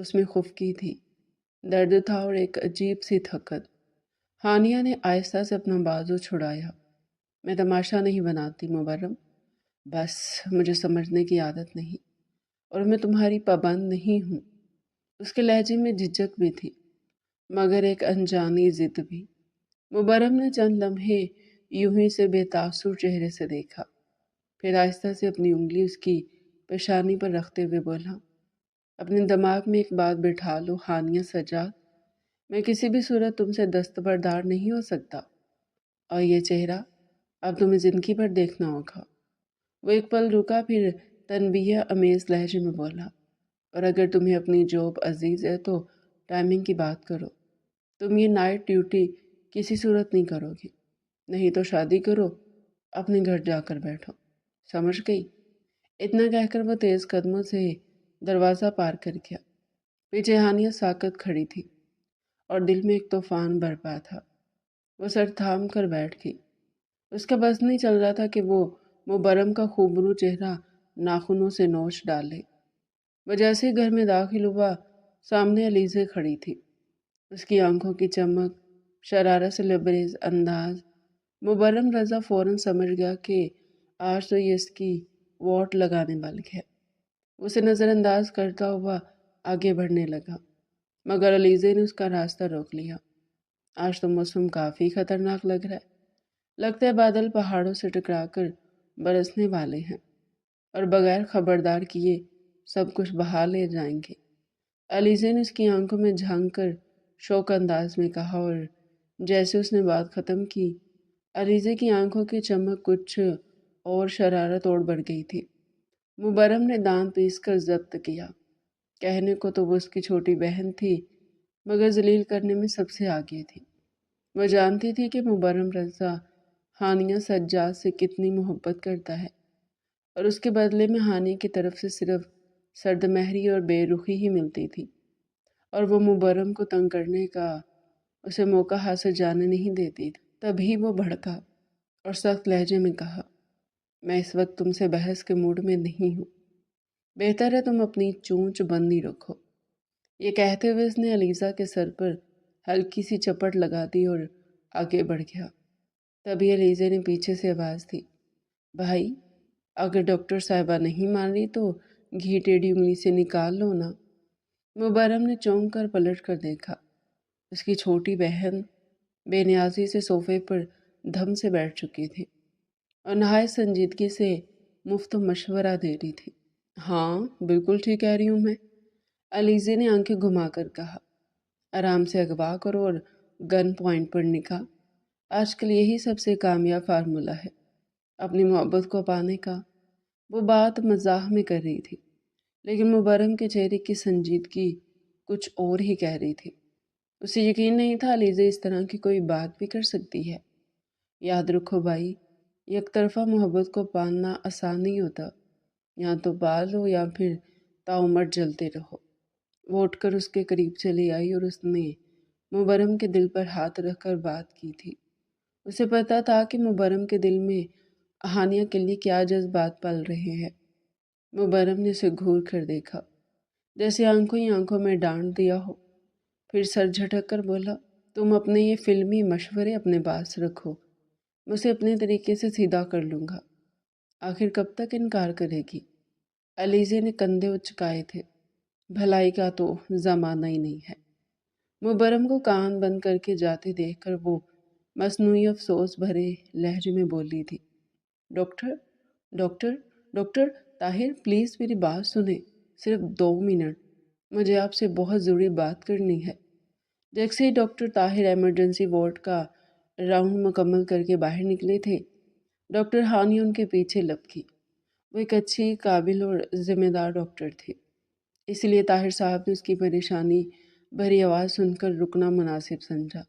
اس میں خفکی تھی، درد تھا اور ایک عجیب سی تھکت۔ ہانیہ نے آہستہ سے اپنا بازو چھڑایا۔ میں تماشا نہیں بناتی مبرم، بس مجھے سمجھنے کی عادت نہیں، اور میں تمہاری پابند نہیں ہوں۔ اس کے لہجے میں جھجک بھی تھی، مگر ایک انجانی ضد بھی۔ مبرم نے چند لمحے یوں ہی سے بے تاثر چہرے سے دیکھا، پھر آہستہ سے اپنی انگلی اس کی پیشانی پر رکھتے ہوئے بولا، اپنے دماغ میں ایک بات بٹھا لو ہانیہ سجاد، میں کسی بھی صورت تم سے دستبردار نہیں ہو سکتا، اور یہ چہرہ اب تمہیں زندگی پر دیکھنا ہوگا۔ وہ ایک پل رکا، پھر تنبیہ امیز لہجے میں بولا، اور اگر تمہیں اپنی جاب عزیز ہے تو ٹائمنگ کی بات کرو۔ تم یہ نائٹ ڈیوٹی کسی صورت نہیں کرو گی، نہیں تو شادی کرو، اپنے گھر جا کر بیٹھو، سمجھ گئی؟ اتنا کہہ کر وہ تیز قدموں سے دروازہ پار کر گیا۔ پیچھے ہانیہ ساکت کھڑی تھی اور دل میں ایک طوفان برپا تھا۔ وہ سر تھام کر بیٹھ گئی۔ اس کا بس نہیں چل رہا تھا کہ وہ مبرم کا خوبرو چہرہ ناخنوں سے نوچ ڈالے۔ وہ جیسے ہی گھر میں داخل ہوا، سامنے علیزے کھڑی تھی، اس کی آنکھوں کی چمک، شرارت سے لبریز انداز۔ مبرم رضا فوراً سمجھ گیا کہ آج تو یہ اس کی ووٹ لگانے والی ہے۔ اسے نظر انداز کرتا ہوا آگے بڑھنے لگا، مگر علیزے نے اس کا راستہ روک لیا۔ آج تو موسم کافی خطرناک لگ رہا ہے، لگتا ہے بادل پہاڑوں سے ٹکرا کر برسنے والے ہیں اور بغیر خبردار کیے سب کچھ بہا لے جائیں گے۔ علیزے نے اس کی آنکھوں میں جھانک کر شوق انداز میں کہا، اور جیسے اس نے بات ختم کی، علیزے کی آنکھوں کی چمک کچھ اور شرارت اور بڑھ گئی تھی۔ مبرم نے دانت پیس کر ضبط کیا۔ کہنے کو تو وہ اس کی چھوٹی بہن تھی، مگر ذلیل کرنے میں سب سے آگے تھی۔ وہ جانتی تھی کہ مبرم رضا ہانیہ سجاد سے کتنی محبت کرتا ہے، اور اس کے بدلے میں ہانیہ کی طرف سے صرف سرد مہری اور بے رخی ہی ملتی تھی، اور وہ مبرم کو تنگ کرنے کا اسے موقع حاصل جانے نہیں دیتی تھی۔ تبھی وہ بھڑکا اور سخت لہجے میں کہا، میں اس وقت تم سے بحث کے موڈ میں نہیں ہوں، بہتر ہے تم اپنی چونچ بندی رکھو۔ یہ کہتے ہوئے اس نے علیزہ کے سر پر ہلکی سی چپٹ لگا دی اور آگے بڑھ گیا۔ تبھی علیزے نے پیچھے سے آواز دی، بھائی اگر ڈاکٹر صاحبہ نہیں مان رہی تو گھی ٹیڑھی انگلی سے نکال لو نا۔ مبرم نے چونک کر پلٹ کر دیکھا۔ اس کی چھوٹی بہن بے نیازی سے صوفے پر دھم سے بیٹھ چکی تھی اور نہایت سنجیدگی سے مفت مشورہ دے رہی تھی۔ ہاں بالکل ٹھیک کہہ رہی ہوں میں، علیزے نے آنکھیں گھما کر کہا، آرام سے اغوا کرو اور گن پوائنٹ پر نکاح۔ آج کل یہی سب سے کامیاب فارمولہ ہے اپنی محبت کو پانے کا۔ وہ بات مزاح میں کر رہی تھی، لیکن مبرم کے چہرے کی سنجیدگی کچھ اور ہی کہہ رہی تھی۔ اسے یقین نہیں تھا علیزہ اس طرح کی کوئی بات بھی کر سکتی ہے۔ یاد رکھو بھائی، یک طرفہ محبت کو پالنا آسان نہیں ہوتا، یا تو پال لو یا پھر تاعمر جلتے رہو۔ وہ اٹھ کر اس کے قریب چلی آئی اور اس نے مبرم کے دل پر ہاتھ رکھ کر بات کی تھی۔ اسے پتا تھا کہ مبرم کے دل میں ہانیہ کے لیے کیا جذبات پل رہے ہیں۔ مبرم نے اسے گھور کر دیکھا، جیسے آنکھوں ہی آنکھوں میں ڈانٹ دیا ہو، پھر سر جھٹک کر بولا، تم اپنے یہ فلمی مشورے اپنے پاس رکھو، میں اسے اپنے طریقے سے سیدھا کر لوں گا۔ آخر کب تک انکار کرے گی؟ علیزے نے کندھے اچکائے تھے، بھلائی کا تو زمانہ ہی نہیں ہے۔ مبرم کو کان بند کر کے جاتے دیکھ کر وہ مصنوعی افسوس بھرے لہجے میں بولی تھی، doctor doctor doctor Tahir please میری بات سنیں، صرف 2 منٹ، مجھے آپ سے بہت ضروری بات کرنی ہے۔ جیسے ہی ڈاکٹر طاہر ایمرجنسی وارڈ کا راؤنڈ مکمل کر کے باہر نکلے تھے، ڈاکٹر ہانیہ ان کے پیچھے لپکی۔ وہ ایک اچھی، قابل اور ذمہ دار ڈاکٹر تھی، اس لیے طاہر صاحب نے اس کی پریشانی بھری آواز سن کر رکنا مناسب سمجھا۔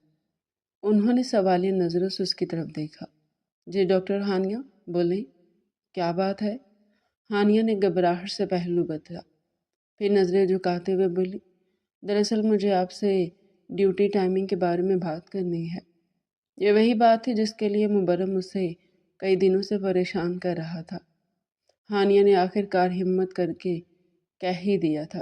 انہوں نے سوالیہ نظروں سے اس کی طرف دیکھا۔ جی ڈاکٹر ہانیہ بولیں، کیا بات ہے؟ ہانیہ نے گھبراہٹ سے پہلو بدلا، پھر نظریں جھکاتے ہوئے بولی، دراصل مجھے آپ سے ڈیوٹی ٹائمنگ کے بارے میں بات کرنی ہے۔ یہ وہی بات تھی جس کے لیے مبرم اسے کئی دنوں سے پریشان کر رہا تھا۔ ہانیہ نے آخر کار ہمت کر کے کہہ ہی دیا تھا،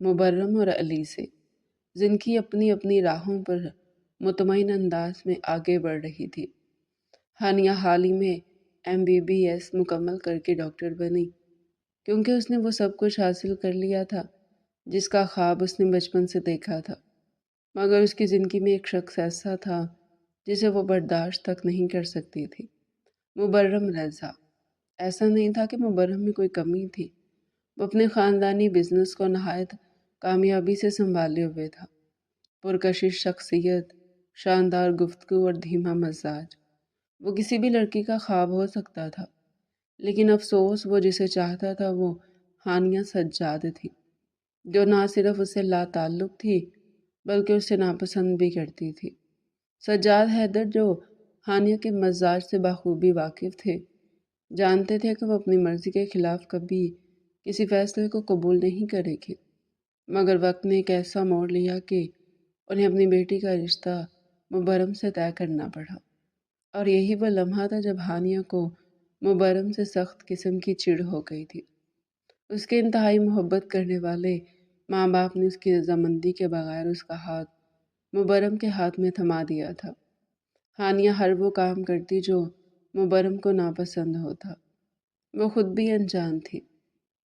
مبرم اور علی سے، جن کی اپنی اپنی راہوں پر مطمئن انداز میں آگے بڑھ رہی تھی۔ ہانیہ حال ہی میں MBBS مکمل کر کے ڈاکٹر بنی، کیونکہ اس نے وہ سب کچھ حاصل کر لیا تھا جس کا خواب اس نے بچپن سے دیکھا تھا، مگر اس کی زندگی میں ایک شخص ایسا تھا جسے وہ برداشت تک نہیں کر سکتی تھی، مبرم رضا۔ ایسا نہیں تھا کہ مبرم میں کوئی کمی تھی، وہ اپنے خاندانی بزنس کو نہایت کامیابی سے سنبھالے ہوئے تھا۔ پرکشش شخصیت، شاندار گفتگو اور دھیما مزاج، وہ کسی بھی لڑکی کا خواب ہو سکتا تھا، لیکن افسوس وہ جسے چاہتا تھا وہ ہانیہ سجاد تھی، جو نہ صرف اسے لا تعلق تھی بلکہ اسے ناپسند بھی کرتی تھی۔ سجاد حیدر، جو ہانیہ کے مزاج سے بخوبی واقف تھے، جانتے تھے کہ وہ اپنی مرضی کے خلاف کبھی کسی فیصلے کو قبول نہیں کرے گی، مگر وقت نے ایک ایسا موڑ لیا کہ انہیں اپنی بیٹی کا رشتہ مبرم سے طے کرنا پڑا، اور یہی وہ لمحہ تھا جب ہانیہ کو مبرم سے سخت قسم کی چڑ ہو گئی تھی۔ اس کے انتہائی محبت کرنے والے ماں باپ نے اس کی رضامندی کے بغیر اس کا ہاتھ مبرم کے ہاتھ میں تھما دیا تھا۔ ہانیہ ہر وہ کام کرتی جو مبرم کو ناپسند ہوتا، وہ خود بھی انجان تھی،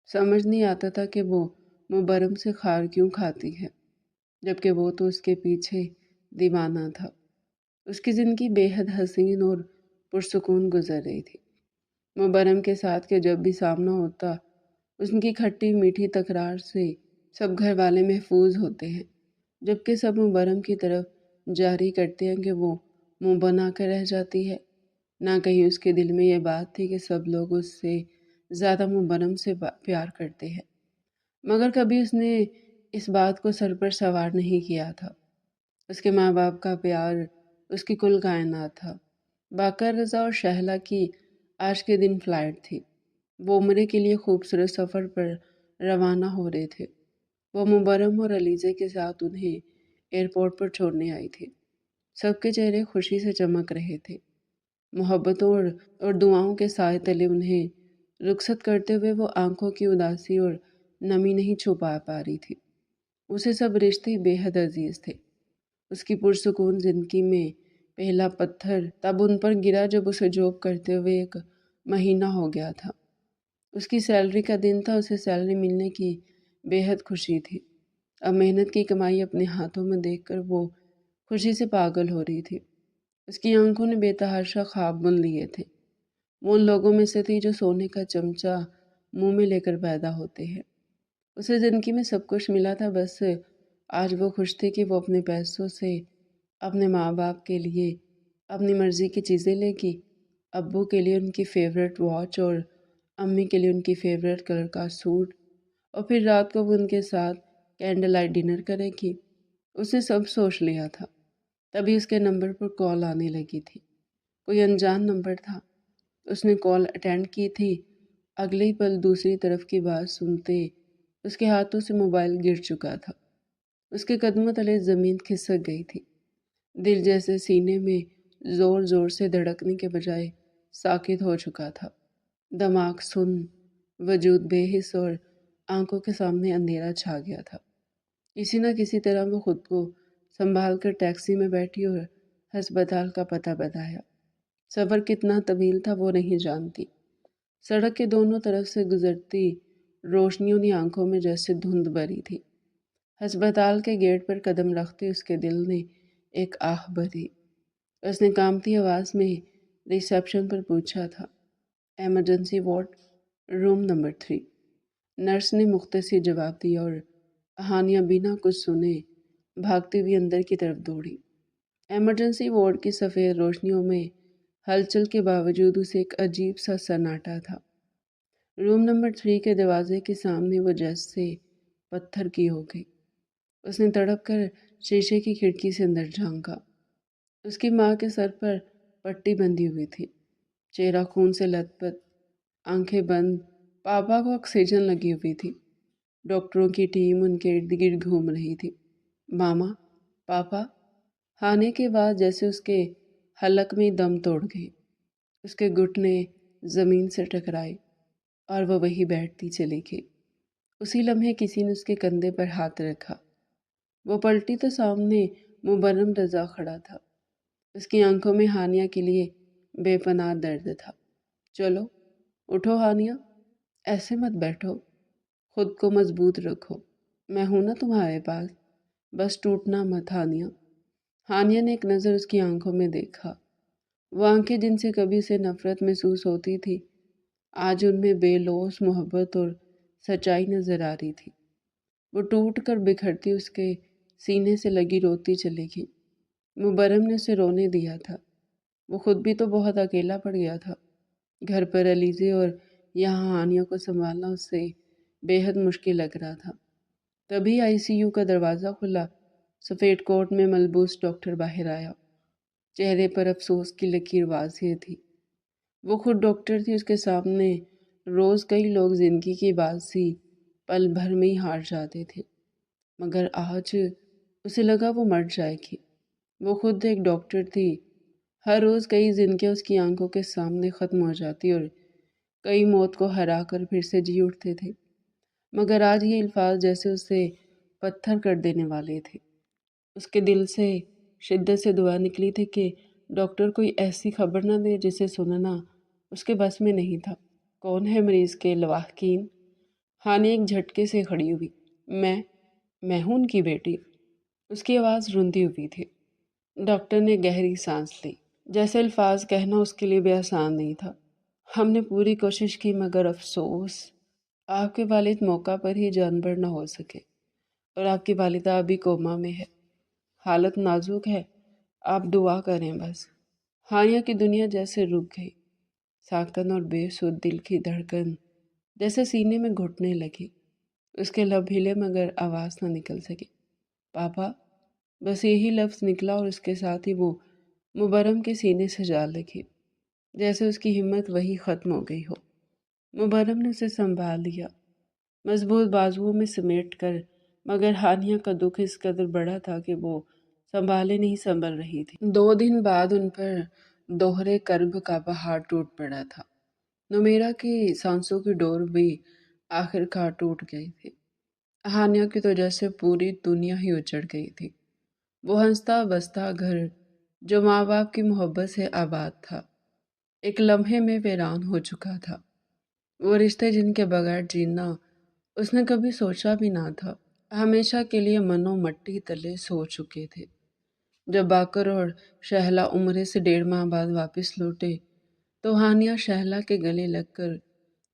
سمجھ نہیں آتا تھا کہ وہ مبرم سے خار کیوں کھاتی ہے، جبکہ وہ تو اس کے پیچھے دیوانہ تھا۔ اس کی زندگی بے حد حسین اور پرسکون گزر رہی تھی، مبرم کے ساتھ کہ جب بھی سامنا ہوتا اس کی کھٹی میٹھی تکرار سے سب گھر والے محفوظ ہوتے ہیں، جبکہ سب مبرم کی طرف جاری کرتے ہیں کہ وہ منہ بنا کر رہ جاتی ہے۔ نہ کہیں اس کے دل میں یہ بات تھی کہ سب لوگ اس سے زیادہ مبرم سے پیار کرتے ہیں، مگر کبھی اس نے اس بات کو سر پر سوار نہیں کیا تھا۔ اس کے ماں باپ کا پیار اس کی کل کائنات تھا۔ باقر رضا اور شہلا کی آج کے دن فلائٹ تھی، وہ عمرے کے لیے خوبصورت سفر پر روانہ ہو رہے تھے۔ وہ مبرم اور علیزے کے ساتھ انہیں ایئرپورٹ پر چھوڑنے آئی تھی۔ سب کے چہرے خوشی سے چمک رہے تھے، محبتوں اور دعاؤں کے سائے تلے انہیں رخصت کرتے ہوئے وہ آنکھوں کی اداسی اور نمی نہیں چھپا پا رہی تھی۔ اسے سب رشتے بے حد عزیز تھے۔ اس کی پرسکون زندگی میں پہلا پتھر تب ان پر گرا جب اسے جاب کرتے ہوئے ایک مہینہ ہو گیا تھا۔ اس کی سیلری کا دن تھا، اسے سیلری ملنے کی بے حد خوشی تھی۔ اب محنت کی کمائی اپنے ہاتھوں میں دیکھ کر وہ خوشی سے پاگل ہو رہی تھی۔ اس کی آنکھوں نے بے تحاشا خواب بن لیے تھے۔ وہ ان لوگوں میں سے تھی جو سونے کا چمچہ منہ میں لے کر پیدا ہوتے ہیں۔ اسے زندگی میں سب کچھ ملا تھا، بس آج وہ خوش تھی کہ وہ اپنے پیسوں سے اپنے ماں باپ کے لیے اپنی مرضی کی چیزیں لے گی، ابو کے لیے ان کی فیوریٹ واچ اور امی کے لیے ان کی فیوریٹ کلر کا سوٹ، اور پھر رات کو وہ ان کے ساتھ کینڈل لائٹ ڈنر کرے گی۔ اس نے سب سوچ لیا تھا، تبھی اس کے نمبر پر کال آنے لگی تھی۔ کوئی انجان نمبر تھا۔ اس نے کال اٹینڈ کی تھی، اگلے ہی پل دوسری طرف کی بات سنتے اس کے ہاتھوں سے موبائل گر چکا تھا۔ اس کے قدموں تلے زمین کھسک گئی تھی، دل جیسے سینے میں زور زور سے دھڑکنے کے بجائے ساکت ہو چکا تھا۔ دماغ سن، وجود بے حس اور آنکھوں کے سامنے اندھیرا چھا گیا تھا۔ کسی نہ کسی طرح وہ خود کو سنبھال کر ٹیکسی میں بیٹھی اور ہسپتال کا پتہ بتایا۔ سفر کتنا طویل تھا وہ نہیں جانتی، سڑک کے دونوں طرف سے گزرتی روشنیوں نے آنکھوں میں جیسے دھند بھری تھی۔ ہسپتال کے گیٹ پر قدم رکھتے اس کے دل نے ایک آہ بھری۔ اس نے کانپتی آواز میں ریسیپشن پر پوچھا تھا، emergency ward, room number 3۔ Nurse نے مختصر جواب دیا اور ہانیہ بنا کچھ سنے بھاگتی ہوئی اندر کی طرف دوڑی۔ ایمرجنسی وارڈ کی سفید روشنیوں میں ہلچل کے باوجود اسے ایک عجیب سا سناٹا تھا۔ روم نمبر 3 کے دروازے کے سامنے وہ جیسے پتھر کی ہو گئی۔ اس نے تڑپ کر شیشے کی کھڑکی سے اندر جھانکا۔ اس کی ماں کے سر پر پٹی بندھی ہوئی تھی، چہرہ خون سے لت پت، آنکھیں بند۔ پاپا کو آکسیجن لگی ہوئی تھی، ڈاکٹروں کی ٹیم ان کے ارد گرد گھوم رہی تھی۔ ماما، پاپا، ہانے کے بعد جیسے اس کے حلق میں دم توڑ گئی۔ اس کے گھٹنے زمین سے ٹکرائے اور وہ وہی بیٹھتی چلی گئی۔ اسی لمحے کسی نے اس کے کندھے پر ہاتھ رکھا۔ وہ پلٹی تو سامنے مبرم رضا کھڑا تھا۔ اس کی آنکھوں میں ہانیہ کے لیے بے پناہ درد تھا۔ چلو اٹھو ہانیہ، ایسے مت بیٹھو، خود کو مضبوط رکھو، میں ہوں نا تمہارے پاس، بس ٹوٹنا مت ہانیہ۔ ہانیہ نے ایک نظر اس کی آنکھوں میں دیکھا۔ وہ آنکھیں جن سے کبھی اسے نفرت محسوس ہوتی تھی، آج ان میں بے لوث محبت اور سچائی نظر آ رہی تھی۔ وہ ٹوٹ کر بکھرتی اس کے سینے سے لگی روتی چلے گئی۔ مبرم نے اسے رونے دیا تھا۔ وہ خود بھی تو بہت اکیلا پڑ گیا تھا۔ گھر پر علیزے اور یہاں ہانیہ کو سنبھالنا اس سے بے حد مشکل لگ رہا تھا۔ تبھی ICU کا دروازہ کھلا۔ سفید کوٹ میں ملبوس ڈاکٹر باہر آیا۔ چہرے پر افسوس کی لکیر واضح تھی۔ وہ خود ڈاکٹر تھی، اس کے سامنے روز کئی لوگ زندگی کی باسی پل بھر میں ہی ہار جاتے تھے، مگر آج اسے لگا وہ مر جائے گی۔ وہ خود ایک ڈاکٹر تھی۔ ہر روز کئی زندگیاں اس کی آنکھوں کے سامنے ختم ہو جاتی اور کئی موت کو ہرا کر پھر سے جی اٹھتے تھے، مگر آج یہ الفاظ جیسے اسے پتھر کر دینے والے تھے۔ اس کے دل سے شدت سے دعا نکلی تھی کہ ڈاکٹر کوئی ایسی خبر نہ دے جسے سننا اس کے بس میں نہیں تھا۔ کون ہے مریض کے لواحقین؟ ہانی ایک جھٹکے سے کھڑی ہوئی۔ میں ہوں ان کی بیٹی۔ اس کی آواز روندی ہوئی تھی۔ ڈاکٹر نے گہری سانس لی۔ جیسے الفاظ کہنا اس کے لیے بھی آسان نہیں تھا۔ ہم نے پوری کوشش کی، مگر افسوس آپ کے والد موقع پر ہی جانبر نہ ہو سکے، اور آپ کی والدہ ابھی کوما میں ہے۔ حالت نازک ہے، آپ دعا کریں بس۔ ہانیہ کی دنیا جیسے رک گئی۔ ساکن اور بے سود دل کی دھڑکن جیسے سینے میں گھٹنے لگی۔ اس کے لب ہلے مگر آواز نہ نکل سکی۔ پاپا، بس یہی لفظ نکلا اور اس کے ساتھ ہی وہ مبرم کے سینے سے جا لگی، جیسے اس کی ہمت وہی ختم ہو گئی ہو۔ مبرم نے اسے سنبھال لیا، مضبوط بازوؤں میں سمیٹ کر، مگر ہانیہ کا دکھ اس قدر بڑا تھا کہ وہ سنبھالے نہیں سنبھل رہی تھی۔ 2 دن بعد ان پر دوہرے کرب کا پہاڑ ٹوٹ پڑا تھا۔ نمیرا کی سانسوں کی ڈور بھی آخر کار ٹوٹ گئی تھی۔ ہانیہ کی تو جیسے پوری دنیا ہی اجڑ گئی تھی۔ وہ ہنستا بستا گھر جو ماں باپ کی محبت سے آباد تھا، ایک لمحے میں ویران ہو چکا تھا۔ وہ رشتے جن کے بغیر جینا اس نے کبھی سوچا بھی نہ تھا، ہمیشہ کے لیے منو مٹی تلے سو چکے تھے۔ جب باقر اور شہلا عمرے سے 1.5 ماہ بعد واپس لوٹے تو ہانیہ شہلا کے گلے لگ کر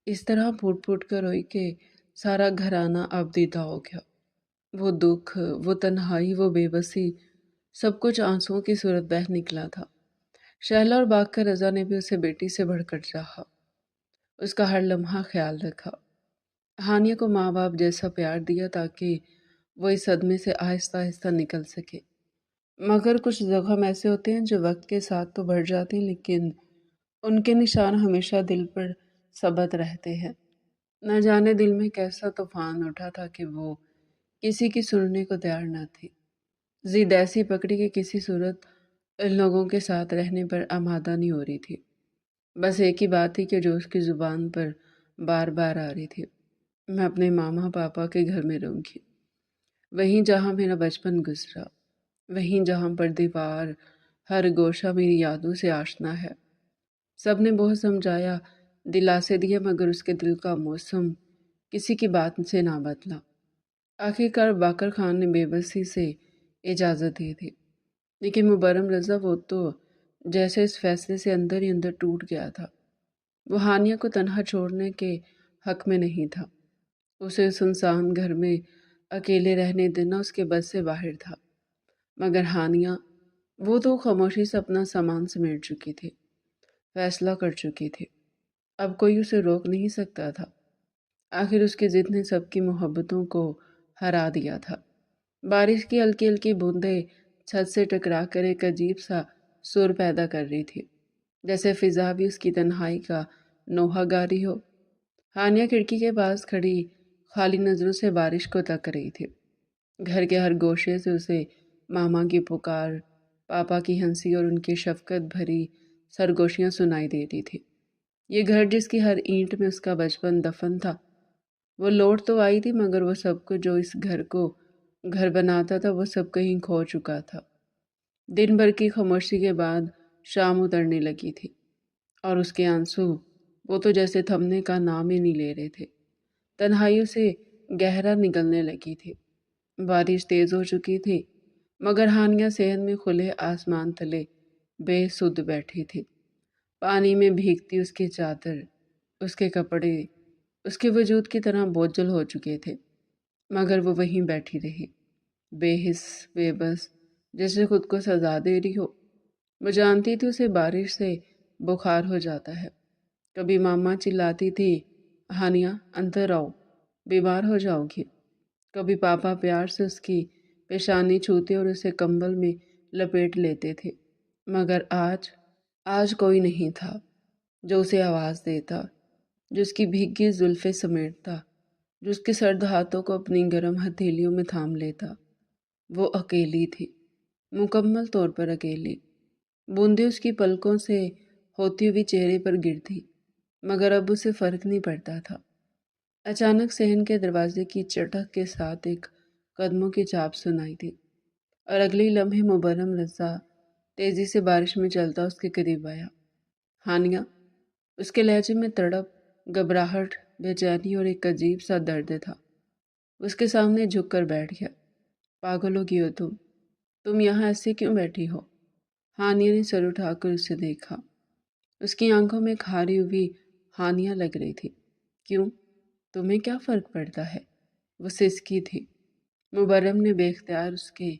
اس طرح پھوٹ پھوٹ کر روئی کہ سارا گھرانہ اب دیدہ ہو گیا۔ وہ دکھ، وہ تنہائی، وہ بے بسی، سب کچھ آنسوؤں کی صورت بہہ نکلا تھا۔ شہلا اور باقر رضا نے بھی اسے بیٹی سے بڑھ کر چاہا، اس کا ہر لمحہ خیال رکھا، ہانیہ کو ماں باپ جیسا پیار دیا تاکہ وہ اس صدمے سے آہستہ آہستہ نکل سکے۔ مگر کچھ زخم ایسے ہوتے ہیں جو وقت کے ساتھ تو بڑھ جاتے ہیں، لیکن ان کے نشان ہمیشہ دل پر ثبت رہتے ہیں۔ نہ جانے دل میں کیسا طوفان اٹھا تھا کہ وہ کسی کی سننے کو تیار نہ تھی۔ ضد ایسی پکڑی کہ کسی صورت ان لوگوں کے ساتھ رہنے پر آمادہ نہیں ہو رہی تھی۔ بس ایک ہی بات تھی کہ جو اس کی زبان پر بار بار آ رہی تھی، میں اپنے ماما پاپا کے گھر میں رہوں گی، وہیں جہاں میرا بچپن گزرا، وہیں جہاں پر دیوار ہر گوشہ میری یادوں سے آشنا ہے۔ سب نے بہت سمجھایا، دلاسے دیے، مگر اس کے دل کا موسم کسی کی بات سے نہ بدلا۔ آخر کار باقر خان نے بے بسی سے اجازت دی تھی، لیکن مبرم رضا وہ تو جیسے اس فیصلے سے اندر ہی اندر ٹوٹ گیا تھا۔ وہ ہانیہ کو تنہا چھوڑنے کے حق میں نہیں تھا۔ اسے سنسان گھر میں اکیلے رہنے دینا اس کے بس سے باہر تھا، مگر ہانیہ، وہ تو خاموشی سے اپنا سامان سمیٹ چکی تھی، فیصلہ کر چکی تھی۔ اب کوئی اسے روک نہیں سکتا تھا۔ آخر اس کی ضد نے سب کی محبتوں کو ہرا دیا تھا۔ بارش کی ہلکی ہلکی بوندیں چھت سے ٹکرا کر ایک عجیب سا سر پیدا کر رہی تھی، جیسے فضا بھی اس کی تنہائی کا نوحہ گا رہی ہو۔ ہانیہ کھڑکی کے پاس کھڑی خالی نظروں سے بارش کو تک رہی تھی۔ گھر کے ہر گوشے سے اسے ماما کی پکار، پاپا کی ہنسی اور ان کی شفقت بھری سرگوشیاں سنائی دیتی تھی۔ یہ گھر جس کی ہر اینٹ میں اس کا بچپن دفن تھا، وہ لوٹ تو آئی تھی مگر وہ سب کو جو اس گھر کو گھر بناتا تھا وہ سب کہیں کھو چکا تھا۔ دن بھر کی خاموشی کے بعد شام اترنے لگی تھی اور اس کے آنسو وہ تو جیسے تھمنے کا نام ہی نہیں لے رہے تھے۔ تنہائیوں سے گہرا نگلنے لگی تھی۔ بارش تیز ہو چکی تھی مگر ہانیہ صحن میں کھلے آسمان تلے بے سدھ بیٹھی تھی۔ پانی میں بھیگتی اس کے چادر، اس کے کپڑے اس کے وجود کی طرح بوجھل ہو چکے تھے، مگر وہ وہیں بیٹھی رہی، بے حس بے بس، جیسے خود کو سزا دے رہی ہو۔ وہ جانتی تھی اسے بارش سے بخار ہو جاتا ہے۔ کبھی ماما چلاتی تھی، ہانیہ اندر آؤ، بیمار ہو جاؤ گی۔ کبھی پاپا پیار سے اس کی پیشانی چھوتے اور اسے کمبل میں لپیٹ لیتے تھے، مگر آج کوئی نہیں تھا جو اسے آواز دیتا، جو اس کی بھیگی زلفیں سمیٹتا، جو اس کے سرد ہاتھوں کو اپنی گرم ہتھیلیوں میں تھام لیتا۔ وہ اکیلی تھی، مکمل طور پر اکیلی۔ بوندیں اس کی پلکوں سے ہوتی ہوئی چہرے پر گرتی، مگر اب اسے فرق نہیں پڑتا تھا۔ اچانک صحن کے دروازے کی چٹک کے ساتھ ایک قدموں کی چاپ سنائی دی اور اگلی لمحے مبرم رضا تیزی سے بارش میں چلتا اس کے قریب آیا۔ ہانیہ، اس کے لہجے میں تڑپ، گھبراہٹ، بے چینی اور ایک عجیب سا درد تھا۔ اس کے سامنے جھک کر بیٹھ گیا۔ پاگل ہو گئی ہو تم یہاں ایسے کیوں بیٹھی ہو؟ ہانیہ نے سر اٹھا کر اسے دیکھا۔ اس کی آنکھوں میں کھاری ہوئی ہانیہ لگ رہی تھی۔ کیوں؟ تمہیں کیا فرق پڑتا ہے؟ وہ سسکی تھی۔ مبرم نے بے اختیار اس کے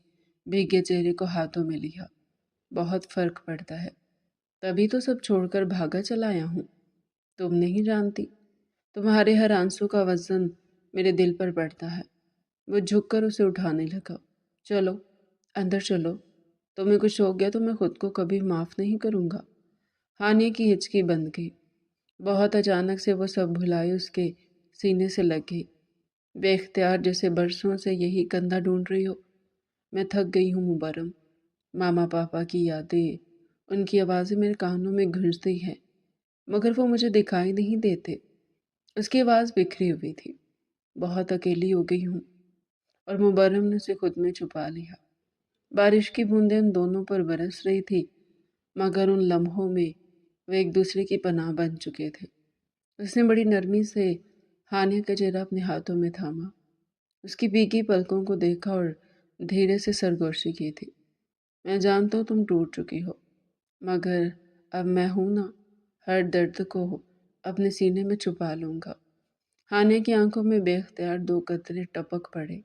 بھیگے چہرے کو ہاتھوں میں لیا۔ بہت فرق پڑتا ہے، تبھی تو سب چھوڑ کر بھاگا چلا آیا ہوں۔ تم نہیں جانتی، تمہارے ہر آنسو کا وزن میرے دل پر پڑتا ہے۔ وہ جھک کر اسے اٹھانے لگا۔ چلو اندر چلو، تمہیں کچھ ہو گیا تو میں خود کو کبھی معاف نہیں کروں گا۔ ہانیہ کی ہچکی بند گئی۔ بہت اچانک سے وہ سب بھلائی اس کے سینے سے لگ گئی، بے اختیار، جیسے برسوں سے یہی کندھا ڈھونڈ رہی ہو۔ میں تھک گئی ہوں مبرم۔ ماما پاپا کی یادیں، ان کی آوازیں میرے کانوں میں گونجتی ہیں، مگر وہ مجھے دکھائی نہیں دیتے۔ اس کی آواز بکھری ہوئی تھی۔ بہت اکیلی ہو گئی ہوں، اور مبرم نے اسے خود میں چھپا لیا۔ بارش کی بوندیں ان دونوں پر برس رہی تھی، مگر ان لمحوں میں وہ ایک دوسرے کی پناہ بن چکے تھے۔ اس نے بڑی نرمی سے ہانیہ کا چہرہ اپنے ہاتھوں میں تھاما، اس کی بھیگی پلکوں کو دیکھا اور دھیرے سے سرگوشی کی تھی۔ میں جانتا ہوں تم ٹوٹ چکی ہو، مگر اب میں ہوں نا، ہر درد کو اپنے سینے میں چھپا لوں گا۔ ہانیہ کی آنکھوں میں بے اختیار دو قطرے ٹپک پڑے،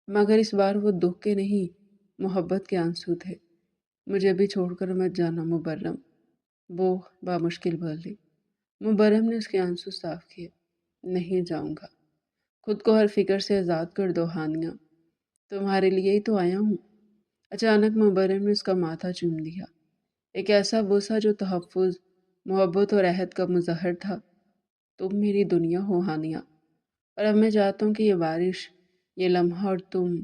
مگر اس بار وہ دکھ کے نہیں، محبت کے آنسو تھے۔ مجھے بھی چھوڑ کر مت جانا مبرم، وہ بامشکل بولی۔ مبرم نے اس کے آنسو صاف کیے۔ نہیں جاؤں گا، خود کو ہر فکر سے آزاد کر دو ہانیہ، تمہارے لیے ہی تو آیا ہوں۔ اچانک مبرم نے اس کا ماتھا چوم لیا، ایک ایسا بوسہ جو تحفظ، محبت اور عہد کا مظہر تھا۔ تم میری دنیا ہو ہانیہ، اور اب میں چاہتا ہوں کہ یہ بارش، یہ لمحہ اور تم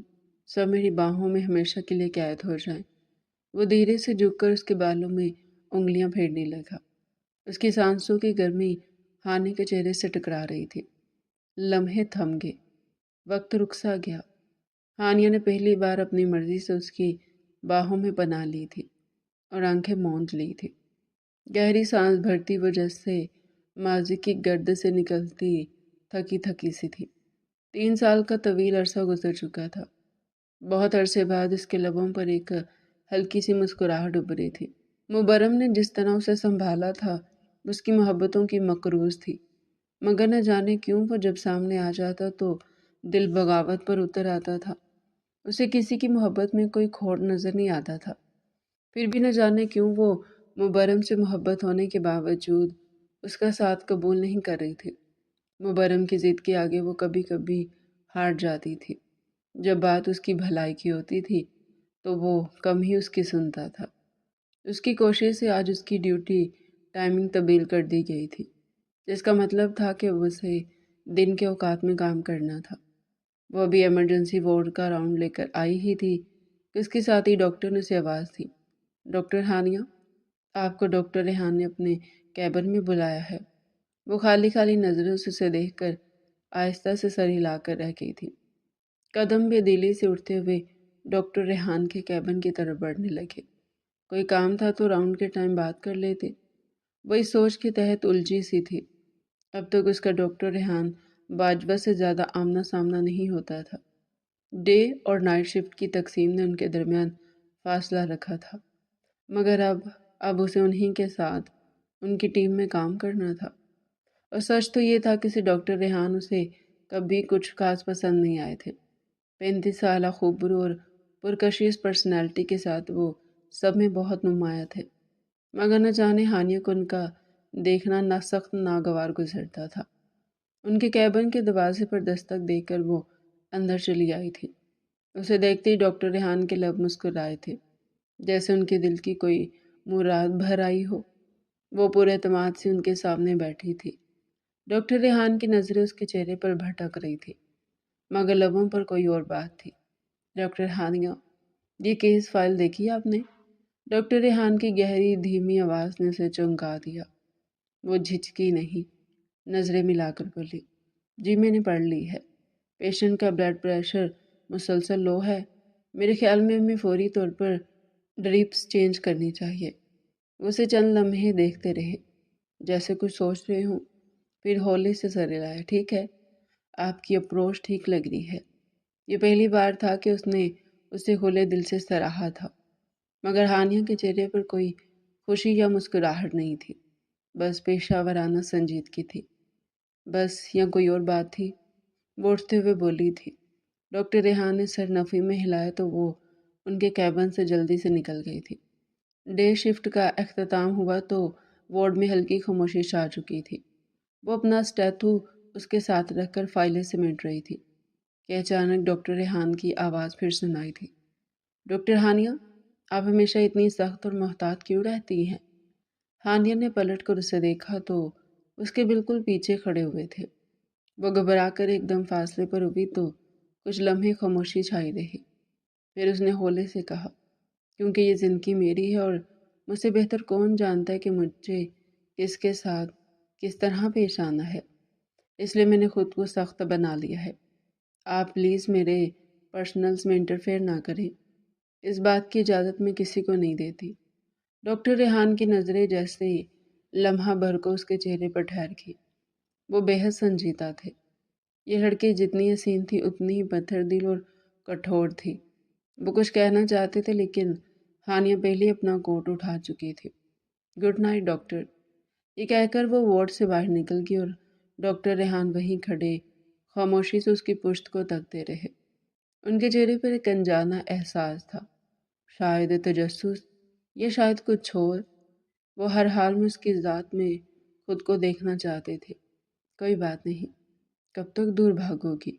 سب میری باہوں میں ہمیشہ کے لیے قید ہو جائیں۔ وہ دھیرے سے جھک کر اس کے بالوں میں انگلیاں پھیرنے لگا۔ اس کی سانسوں کی گرمی ہانیہ کے چہرے سے ٹکرا رہی تھی۔ لمحے تھم گئے، وقت رک سا گیا۔ ہانیہ نے پہلی بار اپنی مرضی سے اس کی باہوں میں پناہ لی تھی اور آنکھیں موند لی تھی۔ گہری سانس بھرتی وہ جیسے ماضی کی گرد سے نکلتی تھکی تھکی سی تھی۔ 3 سال کا طویل عرصہ گزر چکا تھا۔ بہت عرصے بعد اس کے لبوں پر ایک ہلکی سی مسکراہٹ ابھری تھی۔ مبرم نے جس طرح اسے سنبھالا تھا، اس کی محبتوں کی مقروض تھی، مگر نہ جانے کیوں وہ جب سامنے آ جاتا تو دل بغاوت پر اتر آتا تھا۔ اسے کسی کی محبت میں کوئی کھوٹ نظر نہیں آتا تھا، پھر بھی نہ جانے کیوں وہ مبرم سے محبت ہونے کے باوجود اس کا ساتھ قبول نہیں کر رہی تھی۔ مبرم کی ضد کے آگے وہ کبھی کبھی ہار جاتی تھی۔ جب بات اس کی بھلائی کی ہوتی تھی تو وہ کم ہی اس کی سنتا تھا۔ اس کی کوشش سے آج اس کی ڈیوٹی ٹائمنگ تبدیل کر دی گئی تھی، جس کا مطلب تھا کہ اسے دن کے اوقات میں کام کرنا تھا۔ وہ ابھی ایمرجنسی وارڈ کا راؤنڈ لے کر آئی ہی تھی کہ اس کے ساتھ ہی ڈاکٹر نے اسے آواز دی، ڈاکٹر ہانیہ، آپ کو ڈاکٹر ریحان نے اپنے کیبن میں بلایا ہے۔ وہ خالی خالی نظروں سے اسے دیکھ کر آہستہ سے سر ہلا کر رہ گئی تھی۔ قدم بے دلی سے اٹھتے ہوئے ڈاکٹر ریحان کے کیبن کی طرف بڑھنے لگے۔ کوئی کام تھا تو راؤنڈ کے ٹائم بات کر لیتے، وہی سوچ کے تحت الجھی سی تھی۔ اب تک اس کا ڈاکٹر ریحان باجوہ سے زیادہ آمنا سامنا نہیں ہوتا تھا۔ ڈے اور نائٹ شفٹ کی تقسیم نے ان کے درمیان فاصلہ رکھا تھا، مگر اب اسے انہی کے ساتھ ان کی ٹیم میں کام کرنا تھا۔ اور سچ تو یہ تھا کہ ڈاکٹر ریحان اسے کبھی کچھ خاص پسند نہیں آئے تھے۔ 35 سالہ خوبرو اور پرکشش پرسنالٹی کے ساتھ وہ سب میں بہت نمایاں تھے، مگر نہ جانے ہانیہ کو ان کا دیکھنا نہ سخت ناگوار گزرتا تھا۔ ان کے کیبن کے دروازے پر دستک دے کر وہ اندر چلی آئی تھی۔ اسے دیکھتے ہی ڈاکٹر ریحان کے لب مسکرائے تھے، جیسے ان کے دل کی کوئی مراد بھر آئی ہو۔ وہ پورے اعتماد سے ان کے سامنے بیٹھی تھی۔ ڈاکٹر ریحان کی نظریں اس کے چہرے پر بھٹک رہی تھی، مگر لبوں پر کوئی اور بات تھی۔ ڈاکٹر ہانیہ، یہ کیس فائل دیکھی آپ نے؟ ڈاکٹر ریحان کی گہری دھیمی آواز نے اسے چونکا دیا۔ وہ جھجکی نہیں، نظریں ملا کر بولی، جی میں نے پڑھ لی ہے۔ پیشنٹ کا بلڈ پریشر مسلسل لو ہے، میرے خیال میں ہمیں فوری طور پر ڈریپس چینج کرنی چاہیے۔ وہ اسے چند لمحے دیکھتے رہے، جیسے کچھ سوچ رہے ہوں، پھر ہولے سے سر ہلایا۔ ٹھیک ہے، آپ کی اپروچ ٹھیک لگ رہی ہے۔ یہ پہلی بار تھا کہ اس نے اسے کھلے دل سے سراہا تھا، مگر ہانیہ کے چہرے پر کوئی خوشی یا مسکراہٹ نہیں تھی، بس پیشہ ورانہ سنجیدگی تھی۔ بس یا کوئی اور بات تھی؟ وہ اٹھتے ہوئے بولی تھی۔ ڈاکٹر ریحان نے سر نفی میں ہلایا تو وہ ان کے کیبن سے جلدی سے نکل گئی تھی۔ ڈے شفٹ کا اختتام ہوا تو وارڈ میں ہلکی خاموشی چھا چکی تھی۔ وہ اپنا اسٹیتھو اس کے ساتھ رکھ کر فائلیں سمیٹ رہی تھی کہ اچانک ڈاکٹر ریحان کی آواز پھر سنائی تھی۔ ڈاکٹر ہانیہ، آپ ہمیشہ اتنی سخت اور محتاط کیوں رہتی ہیں؟ ہانیہ نے پلٹ کر اسے دیکھا تو اس کے بالکل پیچھے کھڑے ہوئے تھے۔ وہ گھبرا کر ایک دم فاصلے پر ہوئی تو کچھ لمحے خاموشی چھائی رہی۔ پھر اس نے ہولے سے کہا، کیونکہ یہ زندگی میری ہے اور مجھ سے بہتر کون جانتا ہے کہ مجھے کس کے ساتھ کس طرح پیش آنا ہے، اس لیے میں نے خود کو سخت بنا لیا ہے۔ آپ پلیز میرے پرسنلز میں انٹرفیئر نہ کریں، اس بات کی اجازت میں کسی کو نہیں دیتی۔ ڈاکٹر ریحان کی نظریں جیسے لمحہ بھر کو اس کے چہرے پر ٹھہر گئی۔ وہ بے حد سنجیدہ تھے۔ یہ لڑکی جتنی حسین تھی اتنی ہی پتھر دل اور کٹھور تھی۔ وہ کچھ کہنا چاہتے تھے لیکن ہانیہ پہلے اپنا کوٹ اٹھا چکی تھی۔ گڈ نائٹ ڈاکٹر، یہ کہہ کر وہ وارڈ سے باہر نکل گئی اور ڈاکٹر ریحان وہیں کھڑے خاموشی سے اس کی پشت کو تکتے رہے۔ ان کے چہرے پر ایک انجانا احساس تھا، شاید تجسس یا شاید کچھ اور۔ وہ ہر حال میں اس کی ذات میں خود کو دیکھنا چاہتے تھے۔ کوئی بات نہیں، کب تک دور بھاگو گی؟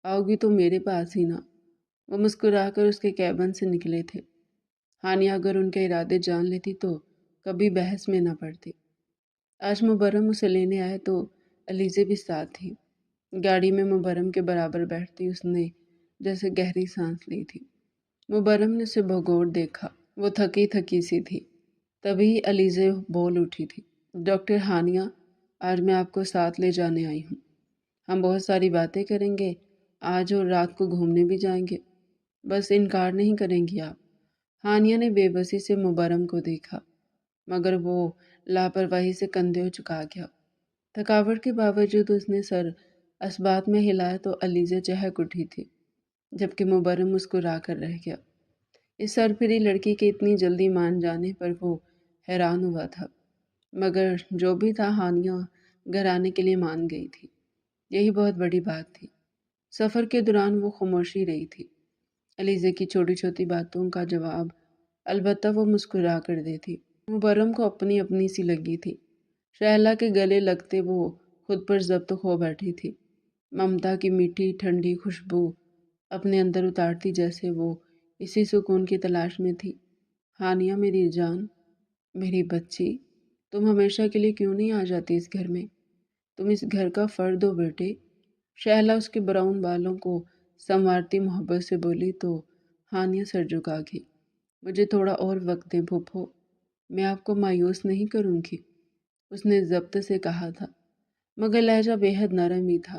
آؤ گی تو میرے پاس ہی نا۔ وہ مسکرا کر اس کے کیبن سے نکلے تھے۔ ہانیہ اگر ان کے ارادے جان لیتی تو کبھی بحث میں نہ پڑتی۔ آج مبرم اسے لینے آئے تو علیزے بھی ساتھ تھی۔ گاڑی میں مبرم کے برابر بیٹھتی اس نے جیسے گہری سانس لی تھی۔ مبرم نے اسے بھگوڑ دیکھا، وہ تھکی تھکی سی تھی۔ تبھی علیزے بول اٹھی تھی، ڈاکٹر ہانیہ، آج میں آپ کو ساتھ لے جانے آئی ہوں۔ ہم بہت ساری باتیں کریں گے آج اور رات کو گھومنے بھی جائیں گے، بس انکار نہیں کریں گی آپ؟ ہانیہ نے بے بسی سے مبرم کو دیکھا، مگر وہ لاپرواہی سے کندھے جھکا گیا۔ تھکاوٹ کے باوجود اس نے سر اسبات میں ہلایا تو علیزے چہک اٹھی تھی، جبکہ مبرم مسکرا کر رہ گیا۔ اس سرپھری لڑکی کے اتنی جلدی مان جانے پر وہ حیران ہوا تھا، مگر جو بھی تھا ہانیہ گھر آنے کے لیے مان گئی تھی، یہی بہت بڑی بات تھی۔ سفر کے دوران وہ خاموشی رہی تھی، علیزے کی چھوٹی چھوٹی باتوں کا جواب البتہ وہ مسکرا کر دیتی۔ مبرم کو اپنی اپنی سی لگی تھی، شہلا کے گلے لگتے وہ خود پر ضبط کھو بیٹھی تھی، ممتا کی میٹھی ٹھنڈی خوشبو اپنے اندر اتارتی جیسے وہ اسی سکون کی تلاش میں تھی۔ ہانیہ میری جان، میری بچی، تم ہمیشہ کے لیے کیوں نہیں آ جاتی اس گھر میں؟ تم اس گھر کا فرد ہو بیٹے۔ شہلا اس کے براؤن بالوں کو سنوارتی محبت سے بولی تو ہانیہ سر جھکا گئی۔ مجھے تھوڑا اور وقت دیں پھوپھو، میں آپ کو مایوس نہیں کروں گی، اس نے ضبط سے کہا تھا، مگر لہجہ بے حد نرم ہی تھا۔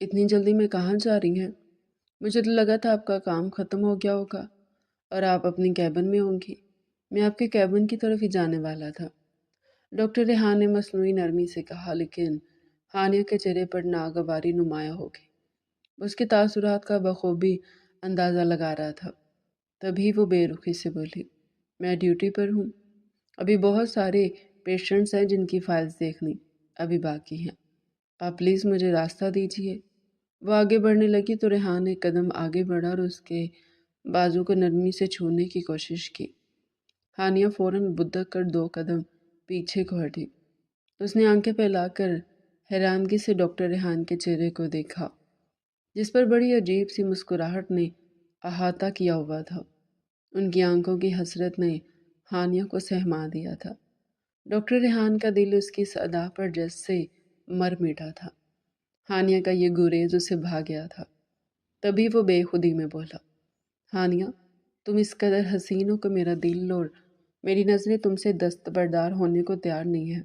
اتنی جلدی میں کہاں جا رہی ہیں؟ مجھے تو لگا تھا آپ کا کام ختم ہو گیا ہوگا اور آپ اپنی کیبن میں ہوں گی۔ میں آپ کے کیبن کی طرف ہی جانے والا تھا، ڈاکٹر ریحان نے مصنوعی نرمی سے کہا، لیکن ہانیہ کے چہرے پر ناگواری نمایاں ہو گئی۔ اس کے تاثرات کا بخوبی اندازہ لگا رہا تھا۔ تبھی وہ بے رخی سے بولی، میں ڈیوٹی پر ہوں، ابھی بہت سارے پیشنٹس ہیں جن کی فائلز دیکھنی ابھی باقی ہیں، آپ پلیز مجھے راستہ دیجیے۔ وہ آگے بڑھنے لگی تو ریحان ایک قدم آگے بڑھا اور اس کے بازو کو نرمی سے چھونے کی کوشش کی۔ ہانیہ فوراً بدک کر 2 قدم پیچھے کو ہٹی۔ اس نے آنکھیں پھیلا کر حیرانگی سے ڈاکٹر ریحان کے چہرے کو دیکھا، جس پر بڑی عجیب سی مسکراہٹ نے احاطہ کیا ہوا تھا۔ ان کی آنکھوں کی حسرت نے ہانیہ کو سہما دیا تھا۔ ڈاکٹر ریحان کا دل اس کی اس ادا پر جیسے مر میٹھا تھا۔ ہانیہ کا یہ گریز اسے بھا گیا تھا۔ تبھی وہ بے خودی میں بولا، ہانیہ، تم اس قدر حسین ہو کہ میرا دل اور میری نظریں تم سے دستبردار ہونے کو تیار نہیں ہیں۔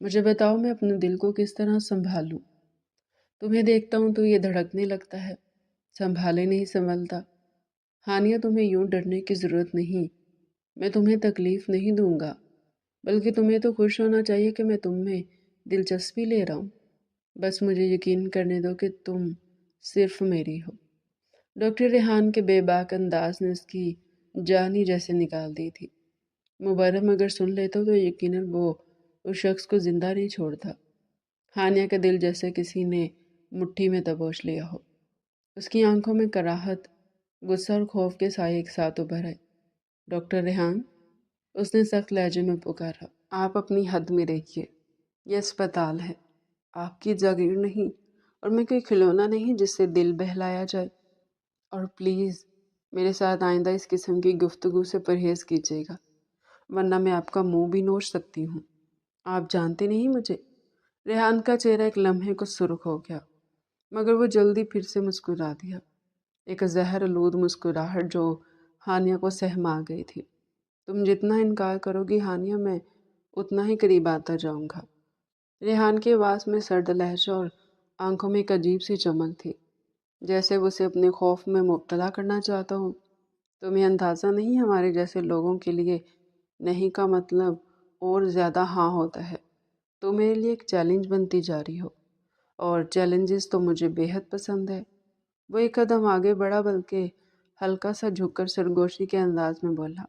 مجھے بتاؤ میں اپنے دل کو کس طرح سنبھالوں؟ تمہیں دیکھتا ہوں تو یہ دھڑکنے لگتا ہے، سنبھالے نہیں سنبھلتا۔ ہانیہ، تمہیں یوں ڈرنے کی ضرورت نہیں، میں تمہیں تکلیف نہیں دوں گا، بلکہ تمہیں تو خوش ہونا چاہیے کہ میں تم میں دلچسپی لے رہا ہوں۔ بس مجھے یقین کرنے دو کہ تم صرف میری ہو۔ ڈاکٹر ریحان کے بے باک انداز نے اس کی جان ہی جیسے نکال دی تھی۔ مبرم اگر سن لیتا تو یقیناً وہ اس شخص کو زندہ نہیں چھوڑتا۔ ہانیہ کا دل جیسے کسی نے مٹھی میں دبوچ لیا ہو۔ اس کی آنکھوں میں کراہت، غصہ اور خوف کے سائے ایک ساتھ ابھر آئے۔ ڈاکٹر ریحان، اس نے سخت لہجے میں پکارا، آپ اپنی حد میں رہیے، یہ اسپتال ہے، آپ کی جاگیر نہیں، اور میں کوئی کھلونا نہیں جس سے دل بہلایا جائے۔ اور پلیز میرے ساتھ آئندہ اس قسم کی گفتگو سے پرہیز کیجیے گا، ورنہ میں آپ کا منہ بھی نوچ سکتی ہوں۔ آپ جانتے نہیں مجھے۔ ریحان کا چہرہ ایک لمحے کو سرخ ہو گیا، مگر وہ جلدی پھر سے مسکرا دیا، ایک زہر آلود مسکراہٹ جو ہانیہ کو سہما گئی تھی۔ تم جتنا انکار کرو گی ہانیہ، میں اتنا ہی قریب آتا جاؤں گا۔ ریحان کی آواز میں سرد لہجہ اور آنکھوں میں ایک عجیب سی چمک تھی، جیسے وہ اسے اپنے خوف میں مبتلا کرنا چاہتا ہوں۔ تمہیں اندازہ نہیں، ہمارے جیسے لوگوں کے لیے نہیں کا مطلب اور زیادہ ہاں ہوتا ہے۔ تو میرے لیے ایک چیلنج بنتی جا رہی ہو، اور چیلنجز تو مجھے بے حد پسند ہے۔ وہ ایک قدم آگے بڑھا، بلکہ ہلکا سا جھک کر سرگوشی کے انداز میں بولا،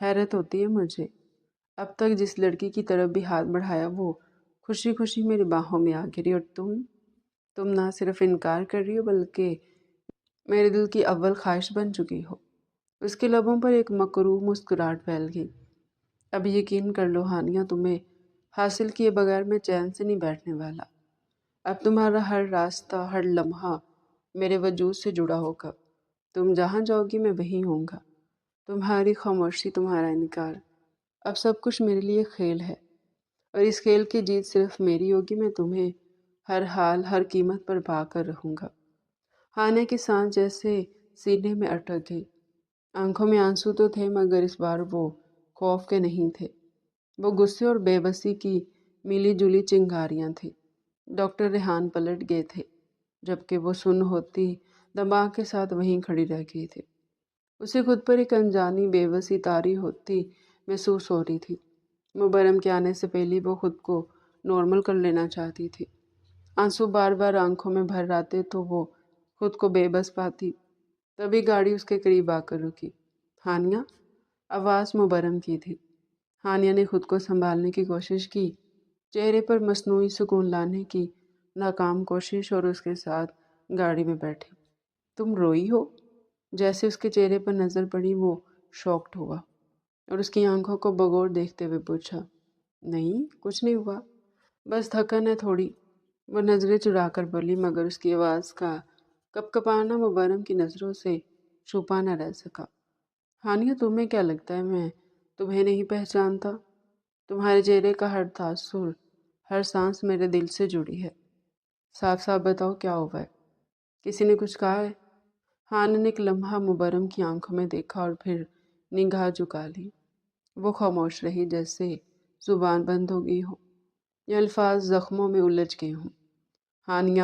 حیرت ہوتی ہے مجھے، اب تک جس لڑکی کی طرف بھی ہاتھ بڑھایا وہ خوشی خوشی میری باہوں میں آ گری، اور تم نہ صرف انکار کر رہی ہو بلکہ میرے دل کی اول خواہش بن چکی ہو۔ اس کے لبوں پر ایک مکروہ مسکراہٹ پھیل گئی۔ اب یقین کر لو ہانیہ، تمہیں حاصل کیے بغیر میں چین سے نہیں بیٹھنے والا۔ اب تمہارا ہر راستہ، ہر لمحہ میرے وجود سے جڑا ہوگا۔ تم جہاں جاؤ گی میں وہیں ہوں گا۔ تمہاری خاموشی، تمہارا انکار، اب سب کچھ میرے لیے کھیل ہے، اور اس کھیل کی جیت صرف میری ہوگی۔ میں تمہیں ہر حال، ہر قیمت پر پا کر رہوں گا۔ ہانیہ کی سانس جیسے سینے میں اٹک گئی۔ آنکھوں میں آنسو تو تھے، مگر اس بار وہ خوف کے نہیں تھے، وہ غصے اور بے بسی کی ملی جلی چنگاریاں تھیں۔ ڈاکٹر ریحان پلٹ گئے تھے، جبکہ وہ سن ہوتی دماغ کے ساتھ وہیں کھڑی رہ گئی تھی۔ اسے خود پر ایک انجانی بے بسی طاری ہوتی محسوس ہو رہی تھی۔ مبرم کے آنے سے پہلے وہ خود کو نارمل کر لینا چاہتی تھی۔ آنسو بار بار آنکھوں میں بھر آتے تو وہ خود کو بے بس پاتی۔ تبھی گاڑی اس کے قریب آ کر رکی۔ ہانیہ، آواز مبرم کی تھی۔ ہانیہ نے خود کو سنبھالنے کی کوشش کی، چہرے پر مصنوعی سکون لانے کی ناکام کوشش، اور اس کے ساتھ گاڑی میں بیٹھی۔ تم روئی ہو؟ جیسے اس کے چہرے پر نظر پڑی وہ شاکڈ ہوا، اور اس کی آنکھوں کو بغور دیکھتے ہوئے پوچھا، نہیں کچھ نہیں ہوا، بس تھکن ہے تھوڑی، وہ نظریں چرا کر بولی، مگر اس کی آواز کا کپکپانا مبرم کی نظروں سے چھپا نہ رہ سکا۔ ہانیہ، تمہیں کیا لگتا ہے میں تمہیں نہیں پہچانتا؟ تمہارے چہرے کا ہر تاثر، ہر سانس میرے دل سے جڑی ہے۔ صاف صاف بتاؤ کیا ہوا ہے؟ کسی نے کچھ کہا ہے؟ ہانیہ نے ایک لمحہ مبرم کی آنکھوں میں دیکھا اور پھر نگاہ جھکا لی۔ وہ خاموش رہی، جیسے زبان بند ہو گئی ہو یا الفاظ زخموں میں الجھ گئے ہوں۔ ہانیہ،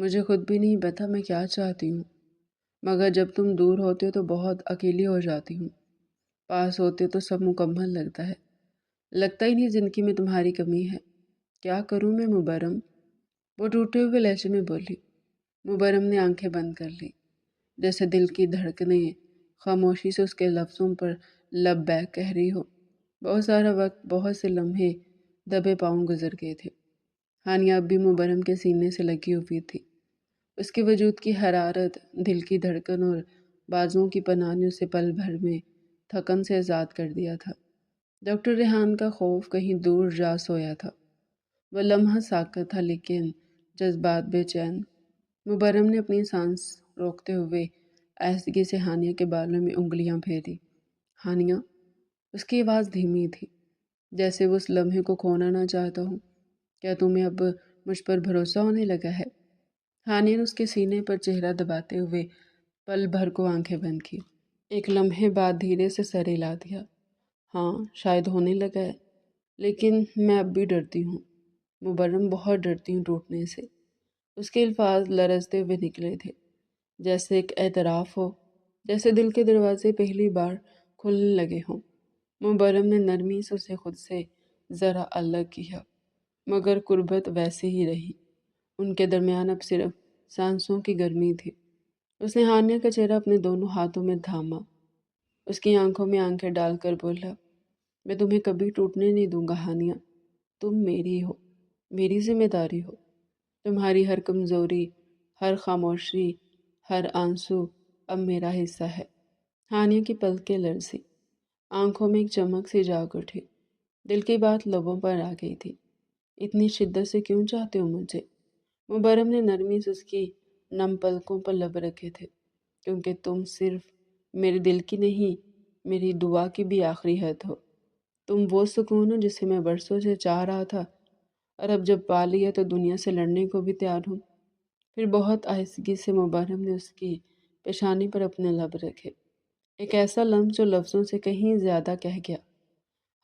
مجھے خود بھی نہیں پتا میں کیا چاہتی ہوں، مگر جب تم دور ہوتے ہو تو بہت اکیلی ہو جاتی ہوں، پاس ہوتے تو سب مکمل لگتا ہے، لگتا ہی نہیں زندگی میں تمہاری کمی ہے۔ کیا کروں میں مبرم؟ وہ ٹوٹے ہوئے لہجے میں بولی۔ مبرم نے آنکھیں بند کر لی، جیسے دل کی دھڑکنیں خاموشی سے اس کے لفظوں پر لب بیک کہہ رہی ہو۔ بہت سارا وقت، بہت سے لمحے دبے پاؤں گزر گئے تھے۔ ہانیہ اب بھی مبرم کے سینے سے لگی ہوئی تھی۔ اس کے وجود کی حرارت، دل کی دھڑکن اور بازوؤں کی پناہ نے اسے پل بھر میں تھکن سے آزاد کر دیا تھا۔ ڈاکٹر ریحان کا خوف کہیں دور جا سویا تھا۔ وہ لمحہ ساکت تھا لیکن جذبات بے چین۔ مبرم نے اپنی سانس روکتے ہوئے آہستگی سے ہانیہ کے بالوں میں انگلیاں پھیری۔ ہانیہ، اس کی آواز دھیمی تھی، جیسے وہ اس لمحے کو کھونا نہ چاہتا ہوں۔ کیا تمہیں اب مجھ پر بھروسہ ہونے لگا ہے؟ ہانیہ نے اس کے سینے پر چہرہ دباتے ہوئے پل بھر کو آنکھیں بند کی۔ ایک لمحے بعد دھیرے سے سر ہلا دیا۔ ہاں، شاید ہونے لگا ہے، لیکن میں اب بھی ڈرتی ہوں مبرم، بہت ڈرتی ہوں ٹوٹنے سے۔ اس کے الفاظ لرزتے ہوئے نکلے تھے، جیسے ایک اعتراف ہو، جیسے دل کے دروازے پہلی بار کھلنے لگے ہوں۔ مبرم نے نرمی سے اسے خود سے ذرا الگ کیا، مگر قربت ویسے ہی رہی۔ ان کے درمیان اب صرف سانسوں کی گرمی تھی۔ اس نے ہانیہ کا چہرہ اپنے دونوں ہاتھوں میں تھاما، اس کی آنکھوں میں آنکھیں ڈال کر بولا، میں تمہیں کبھی ٹوٹنے نہیں دوں گا ہانیہ، تم میری ہو، میری ذمہ داری ہو۔ تمہاری ہر کمزوری، ہر خاموشی، ہر آنسو اب میرا حصہ ہے۔ ہانیہ کی پلکیں لرزی، آنکھوں میں ایک چمک سی جاگ اٹھی۔ دل کی بات لبوں پر آ گئی تھی۔ اتنی شدت سے کیوں چاہتے ہو مجھے؟ مبرم نے نرمی سے اس کی نم پلکوں پر لب رکھے تھے۔ کیونکہ تم صرف میرے دل کی نہیں، میری دعا کی بھی آخری حد ہو۔ تم وہ سکون ہو جسے میں برسوں سے چاہ رہا تھا، اور اب جب پا لیا تو دنیا سے لڑنے کو بھی تیار ہوں۔ پھر بہت آہستگی سے مبرم نے اس کی پیشانی پر اپنے لب رکھے، ایک ایسا لمس جو لفظوں سے کہیں زیادہ کہہ گیا۔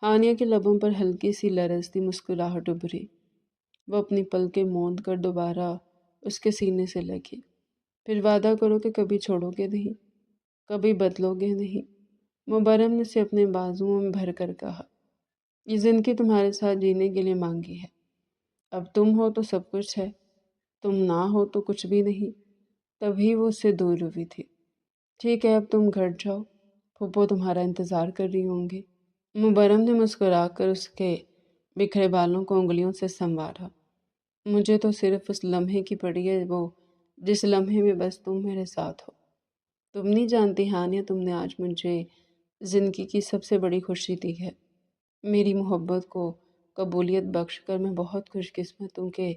ہانیہ کے لبوں پر ہلکی سی لرزتی مسکراہٹ ابھری۔ وہ اپنی پلکیں موند کر دوبارہ اس کے سینے سے لگی۔ پھر وعدہ کرو کہ کبھی چھوڑو گے نہیں، کبھی بدلو گے نہیں۔ مبرم نے اسے اپنے بازوؤں میں بھر کر کہا، یہ زندگی تمہارے ساتھ جینے کے لیے مانگی ہے۔ اب تم ہو تو سب کچھ ہے، تم نہ ہو تو کچھ بھی نہیں۔ تبھی وہ اس سے دور ہوئی تھی۔ ٹھیک ہے، اب تم گھر جاؤ، پھوپھو تمہارا انتظار کر رہی ہوں گی۔ مبرم نے مسکرا کر اس کے بکھرے بالوں کو انگلیوں سے سنوارا۔ مجھے تو صرف اس لمحے کی پڑی ہے، وہ جس لمحے میں بس تم میرے ساتھ ہو۔ تم نہیں جانتی ہانیہ، تم نے آج مجھے زندگی کی سب سے بڑی خوشی دی ہے۔ میری محبت کو قبولیت بخش کر میں بہت خوش قسمت ہوں کہ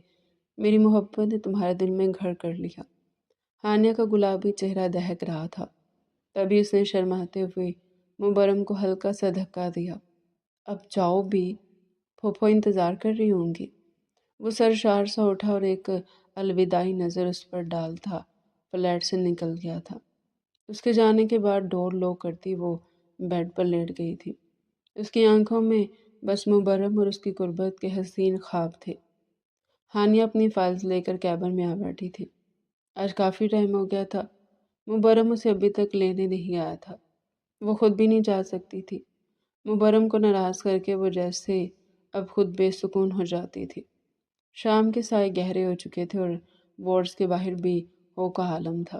میری محبت نے تمہارے دل میں گھر کر لیا۔ ہانیہ کا گلابی چہرہ دہک رہا تھا۔ تبھی اس نے شرماتے ہوئے مبرم کو ہلکا سا دھکا دیا۔ اب جاؤ بھی، پھوپھو انتظار کر رہی ہوں گی۔ وہ سرشار سا اٹھا اور ایک الوداعی نظر اس پر ڈالتا فلیٹ سے نکل گیا تھا۔ اس کے جانے کے بعد ڈور لوک کرتی وہ بیڈ پر لیٹ گئی تھی۔ اس کی آنکھوں میں بس مبرم اور اس کی قربت کے حسین خواب تھے۔ ہانیہ اپنی فائلز لے کر کیبن میں آ بیٹھی تھی۔ آج کافی ٹائم ہو گیا تھا، مبرم اسے ابھی تک لینے نہیں آیا تھا۔ وہ خود بھی نہیں جا سکتی تھی۔ مبرم کو ناراض کر کے وہ جیسے اب خود بے سکون ہو جاتی تھی۔ شام کے سائے گہرے ہو چکے تھے اور وارڈز کے باہر بھی ہو کا عالم تھا۔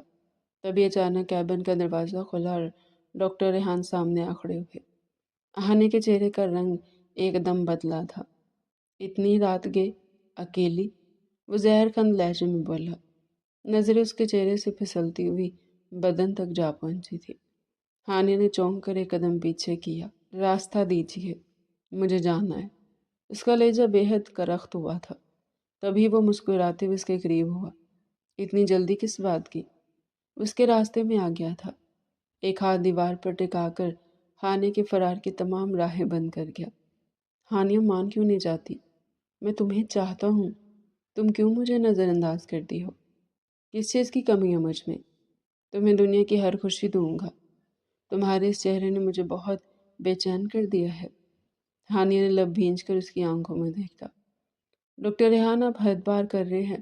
تبھی اچانک کیبن کا دروازہ کھلا اور ڈاکٹر ریحان سامنے آ کھڑے ہوئے۔ ہانیہ کے چہرے کا رنگ ایک دم بدلا تھا۔ اتنی رات گئے، اکیلی؟ وہ زہر کند لہجے میں بولا۔ نظریں اس کے چہرے سے پھسلتی ہوئی بدن تک جا پہنچی تھی۔ ہانیہ نے چونک کر ایک قدم پیچھے کیا۔ راستہ دیجیے، مجھے جانا ہے۔ اس کا لہجہ بے حد کرخت ہوا تھا۔ تبھی وہ مسکراتے ہوئے اس کے قریب ہوا۔ اتنی جلدی کس بات کی؟ اس کے راستے میں آ گیا تھا۔ ایک ہاتھ دیوار پر ٹکا کر ہانیہ کے فرار کی تمام راہیں بند کر گیا۔ ہانیہ، مان کیوں نہیں جاتی؟ میں تمہیں چاہتا ہوں، تم کیوں مجھے نظر انداز کرتی ہو؟ کس چیز کی کمی ہے مجھ میں؟ تمہیں دنیا کی ہر خوشی دوں گا۔ تمہارے اس چہرے نے مجھے بہت بے چین کر دیا ہے۔ ہانیہ نے لب بھینج کر اس کی آنکھوں میں دیکھا۔ ڈاکٹر ریحان، آپ حد پار کر رہے ہیں۔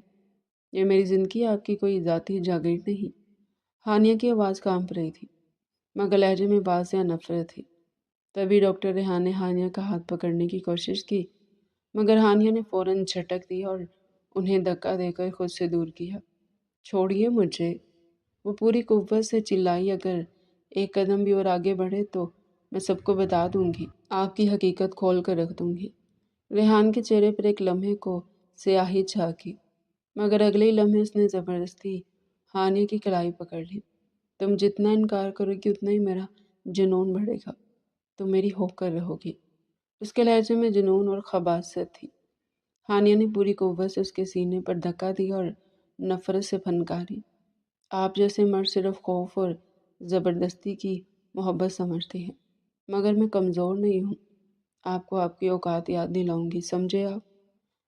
یہ میری زندگی آپ کی کوئی ذاتی جاگیر نہیں۔ ہانیہ کی آواز کانپ رہی تھی، مگر لہجے میں واضح نفرت تھی۔ تبھی ڈاکٹر ریحان نے ہانیہ کا ہاتھ پکڑنے کی کوشش کی، مگر ہانیہ نے فوراً جھٹک دی اور انہیں دھکا دے کر خود سے دور کیا۔ چھوڑیے مجھے، وہ پوری قوت سے چلائی، اگر ایک قدم بھی اور آگے بڑھے تو میں سب کو بتا دوں گی، آپ کی حقیقت کھول کر رکھ دوں گی۔ ریحان کے چہرے پر ایک لمحے کو سیاہی چھا گئی، مگر اگلے ہی لمحے اس نے زبردستی ہانیہ کی کلائی پکڑ لی۔ تم جتنا انکار کرو گی اتنا ہی میرا جنون بڑھے گا، تم میری ہو کر رہو گی۔ اس کے لہجے میں جنون اور خباثت تھی۔ ہانیہ نے پوری قوت سے اس کے سینے پر دھکا دیا اور نفرت سے پھنکاری۔ آپ جیسے مرد صرف خوف اور زبردستی کی محبت سمجھتے ہیں، مگر میں کمزور نہیں ہوں۔ آپ کو آپ کی اوقات یاد دلاؤں گی، سمجھے آپ؟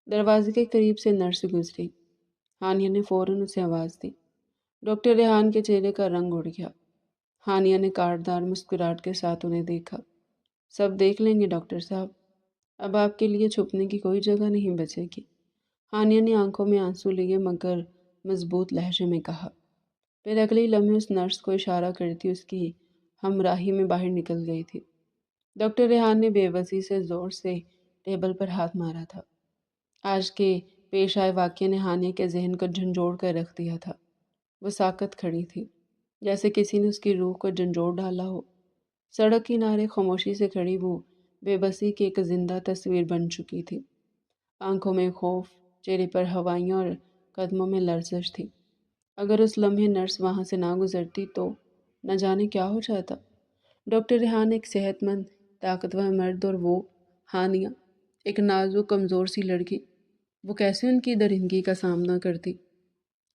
دروازے کے قریب سے نرس گزری۔ ہانیہ نے فوراً اسے آواز دی۔ ڈاکٹر ریحان کے چہرے کا رنگ اڑ گیا۔ ہانیہ نے کاٹدار مسکراہٹ کے ساتھ انہیں دیکھا۔ سب دیکھ لیں گے ڈاکٹر صاحب، اب آپ کے لیے چھپنے کی کوئی جگہ نہیں بچے گی۔ ہانیہ نے آنکھوں میں آنسو لیے مگر مضبوط لہجے میں کہا۔ پھر اگلے لمحے اس نرس کو اشارہ کرتی اس کی ہمراہی میں باہر نکل گئی تھی۔ ڈاکٹر ریحان نے بے بسی سے زور سے ٹیبل پر ہاتھ مارا تھا۔ آج کے پیش آئے واقعے نے ہانیہ کے ذہن کو جھنجھوڑ کر رکھ دیا تھا۔ وہ ساکت کھڑی تھی، جیسے کسی نے اس کی روح کو جھنجھوڑ ڈالا ہو۔ سڑک کنارے خاموشی سے کھڑی وہ بے بسی کی ایک زندہ تصویر بن چکی تھی۔ آنکھوں میں خوف، چہرے پر ہوائیاں اور قدموں میں لرزش تھی۔ اگر اس لمحے نرس وہاں سے نہ گزرتی تو نہ جانے کیا ہو جاتا۔ ڈاکٹر ریحان ایک صحت مند، طاقتور مرد، اور وہ ہانیہ ایک نازک کمزور سی لڑکی، وہ کیسے ان کی درندگی کا سامنا کرتی؟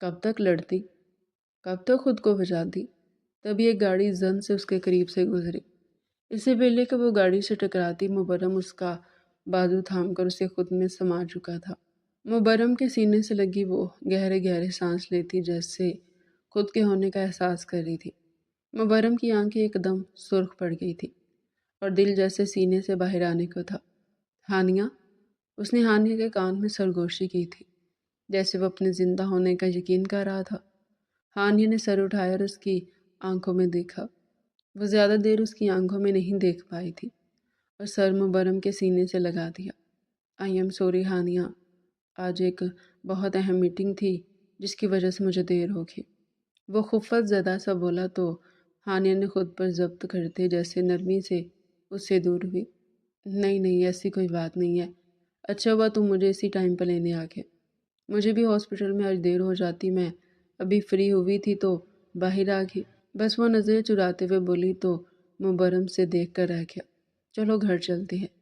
کب تک لڑتی؟ کب تک خود کو بچاتی؟ تبھی ایک گاڑی زن سے اس کے قریب سے گزری۔ اس سے پہلے کہ وہ گاڑی سے ٹکراتی، مبرم اس کا بازو تھام کر اسے خود میں سما چکا تھا۔ مبرم کے سینے سے لگی وہ گہرے گہرے سانس لیتی، جیسے خود کے ہونے کا احساس کر رہی تھی۔ مبرم کی آنکھیں ایک دم سرخ پڑ گئی تھی اور دل جیسے سینے سے باہر آنے کو تھا۔ ہانیہ، اس نے ہانیہ کے کان میں سرگوشی کی تھی، جیسے وہ اپنے زندہ ہونے کا یقین کر رہا تھا۔ ہانیہ نے سر اٹھایا اور اس کی آنکھوں میں دیکھا۔ وہ زیادہ دیر اس کی آنکھوں میں نہیں دیکھ پائی تھی اور سر مبرم کے سینے سے لگا دیا۔ آئی ایم سوری ہانیہ، آج ایک بہت اہم میٹنگ تھی جس کی وجہ سے مجھے دیر ہوگی۔ وہ خفت زدہ سا بولا تو ہانیہ نے خود پر ضبط کرتے جیسے نرمی سے اس سے دور ہوئی۔ نہیں نہیں، ایسی کوئی بات نہیں ہے، اچھا ہوا تم مجھے اسی ٹائم پہ لینے آ گئے۔ مجھے بھی ہاسپٹل میں آج دیر ہو جاتی، میں ابھی فری ہوئی تھی تو باہر آ گئی۔ بس وہ نظریں چراتے ہوئے بولی تو مبرم سے دیکھ کر رہ گیا۔ چلو گھر چلتے ہیں،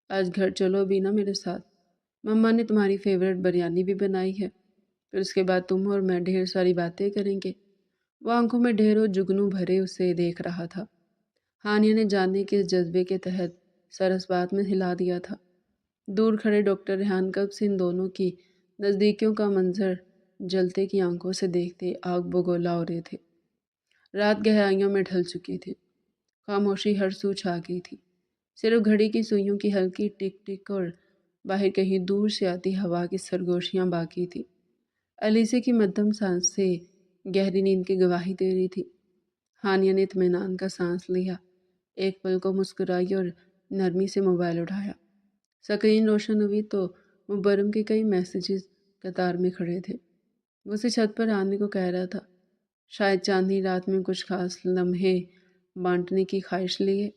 آج گھر چلو بھی نا میرے ساتھ، مما نے تمہاری فیورٹ بریانی بھی بنائی ہے، پھر اس کے بعد تم اور میں ڈھیر ساری باتیں کریں گے۔ وہ آنکھوں میں ڈھیروں جگنو بھرے اسے دیکھ رہا تھا۔ ہانیہ نے جاننے کے اس جذبے کے تحت سر اس بات میں ہلا دیا تھا۔ دور کھڑے ڈاکٹر ریحان کب سے ان دونوں کی نزدیکیوں کا منظر جلتے کی آنکھوں سے دیکھتے آگ بگولا ہو رہے تھے۔ رات گہرائیوں میں ڈھل چکی تھی، خاموشی ہر سو چھا گئی تھی، صرف گھڑی کی سوئیوں کی ہلکی ٹک ٹک اور باہر کہیں دور سے آتی ہوا کی سرگوشیاں باقی تھی۔ الیزے کی مدھم سانس سے گہری نیند کی گواہی دے رہی تھی۔ ہانیہ نے اطمینان کا سانس لیا، ایک پل کو مسکرائی اور نرمی سے موبائل اٹھایا۔ سکرین روشن ہوئی تو مبرم کے کئی میسیجز قطار میں کھڑے تھے۔ وہ اسے چھت پر آنے کو کہہ رہا تھا، شاید چاندنی رات میں کچھ خاص لمحے بانٹنے کی خواہش لیے۔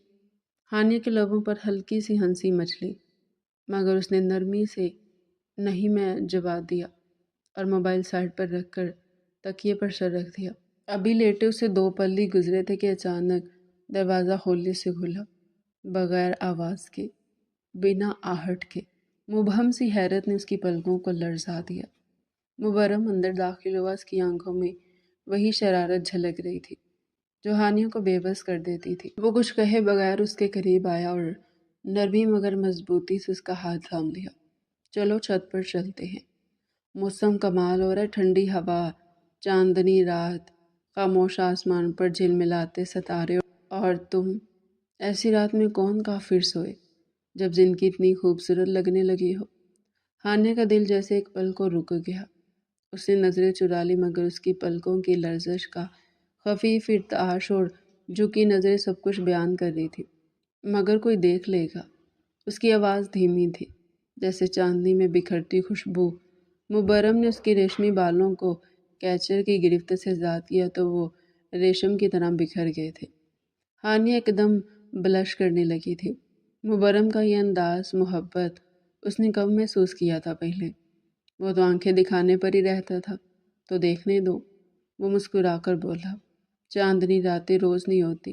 ہانیہ کے لبوں پر ہلکی سی ہنسی مچلی، مگر اس نے نرمی سے نہیں میں جواب دیا اور موبائل سائڈ پر رکھ کر تکیے پر سر رکھ دیا۔ ابھی لیٹے اسے 2 پل ہی گزرے تھے کہ اچانک دروازہ کھولنے سے کھلا، بغیر آواز کے، بنا آہٹ کے۔ مبہم سی حیرت نے اس کی پلکوں کو لرزا دیا۔ مبرم اندر داخل ہوا، اس کی آنکھوں میں وہی شرارت جھلک رہی تھی جو ہانیہ کو بے بس کر دیتی تھی۔ وہ کچھ کہے بغیر اس کے قریب آیا اور نرمی مگر مضبوطی سے اس کا ہاتھ تھام لیا۔ چلو چھت پر چلتے ہیں، موسم کمال ہو رہا ہے، ٹھنڈی ہوا، چاندنی رات، خاموش آسمان پر جھلملاتے ستارے، اور تم۔ ایسی رات میں کون کافر سوئے جب زندگی اتنی خوبصورت لگنے لگی ہو۔ ہانیہ کا دل جیسے ایک پل کو رک گیا۔ اس نے نظریں چرا لی مگر اس کی پلکوں کی لرزش کا خفیف ارتعاش اور جھکی نظریں سب کچھ بیان کر رہی تھی۔ مگر کوئی دیکھ لے گا۔ اس کی آواز دھیمی تھی جیسے چاندنی میں بکھرتی خوشبو۔ مبرم نے اس کے ریشمی بالوں کو کیچر کی گرفت سے ذات کیا تو وہ ریشم کی طرح بکھر گئے تھے۔ ہانیہ ایک دم بلش کرنے لگی تھی۔ مبرم کا یہ انداز محبت اس نے کب محسوس کیا تھا پہلے؟ وہ تو آنکھیں دکھانے پر ہی رہتا تھا۔ تو دیکھنے دو، وہ مسکرا کر بولا۔ چاندنی راتیں روز نہیں ہوتی،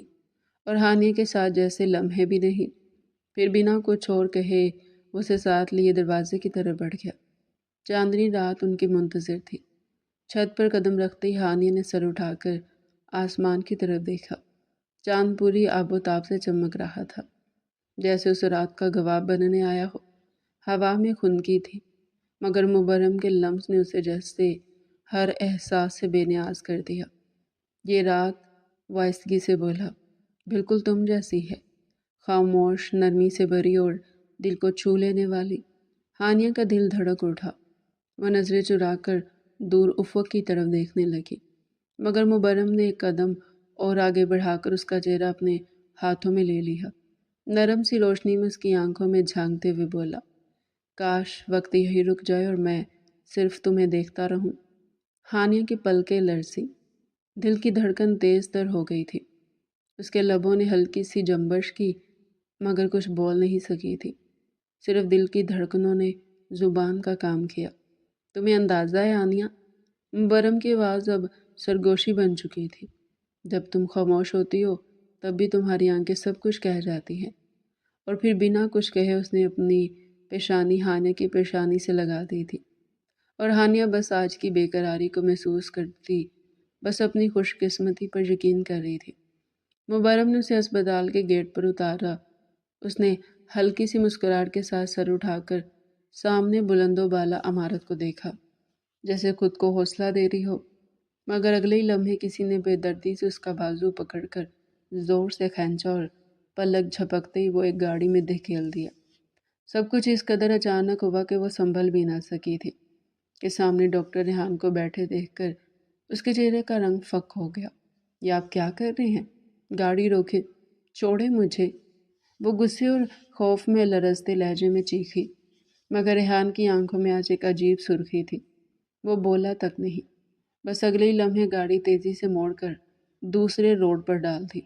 اور ہانیہ کے ساتھ جیسے لمحے بھی نہیں۔ پھر بنا کچھ اور کہے وہ اسے ساتھ لیے دروازے کی طرف بڑھ گیا۔ چاندنی رات ان کی منتظر تھی۔ چھت پر قدم رکھتے ہی ہانیہ نے سر اٹھا کر آسمان کی طرف دیکھا۔ چاند پوری آب و تاب سے چمک رہا تھا، جیسے اس رات کا گواہ بننے آیا ہو۔ ہوا میں خنکی تھی، مگر مبرم کے لمس نے اسے جیسے ہر احساس سے بے نیاز کر دیا۔ یہ رات، وہ آہستگی سے بولا، بالکل تم جیسی ہے، خاموش، نرمی سے بھری اور دل کو چھو لینے والی۔ ہانیہ کا دل دھڑک اٹھا۔ وہ نظریں چرا کر دور افق کی طرف دیکھنے لگی، مگر مبرم نے ایک قدم اور آگے بڑھا کر اس کا چہرہ اپنے ہاتھوں میں لے لیا۔ نرم سی روشنی میں اس کی آنکھوں میں جھانکتے ہوئے بولا، کاش وقت یہی رک جائے اور میں صرف تمہیں دیکھتا رہوں۔ ہانیہ کی پلکیں لرزیں، دل کی دھڑکن تیز تر ہو گئی تھی۔ اس کے لبوں نے ہلکی سی جنبش کی، مگر کچھ بول نہیں سکی تھی۔ صرف دل کی دھڑکنوں نے زبان کا کام کیا۔ تمہیں اندازہ ہے ہانیہ؟ مبرم کی آواز اب سرگوشی بن چکی تھی۔ جب تم خاموش ہوتی ہو تب بھی تمہاری آنکھیں سب کچھ کہہ جاتی ہیں۔ اور پھر بنا کچھ کہے اس نے اپنی پیشانی ہانیہ کی پیشانی سے لگا دی تھی، اور ہانیہ بس آج کی بے قراری کو محسوس کرتی، بس اپنی خوش قسمتی پر یقین کر رہی تھی۔ مبرم نے اسے اسپتال کے گیٹ پر اتارا۔ اس نے ہلکی سی مسکراہٹ کے ساتھ سر اٹھا کر سامنے بلند و بالا عمارت کو دیکھا، جیسے خود کو حوصلہ دے رہی ہو، مگر اگلے ہی لمحے کسی نے بے دردی سے اس کا بازو پکڑ کر زور سے کھینچا اور پلک جھپکتے ہی وہ ایک گاڑی میں دھکیل دیا۔ سب کچھ اس قدر اچانک ہوا کہ وہ سنبھل بھی نہ سکی تھی کہ سامنے ڈاکٹر ریحان کو بیٹھے دیکھ کر اس کے چہرے کا رنگ فک ہو گیا۔ یہ آپ کیا کر رہے ہیں؟ گاڑی روکے، چھوڑے مجھے۔ وہ غصے اور خوف میں لرزتے لہجے میں چیخی، مگر ریحان کی آنکھوں میں آج ایک عجیب سرخی تھی۔ وہ بولا تک نہیں، بس اگلے ہی لمحے گاڑی تیزی سے موڑ کر دوسرے روڈ پر ڈال دی۔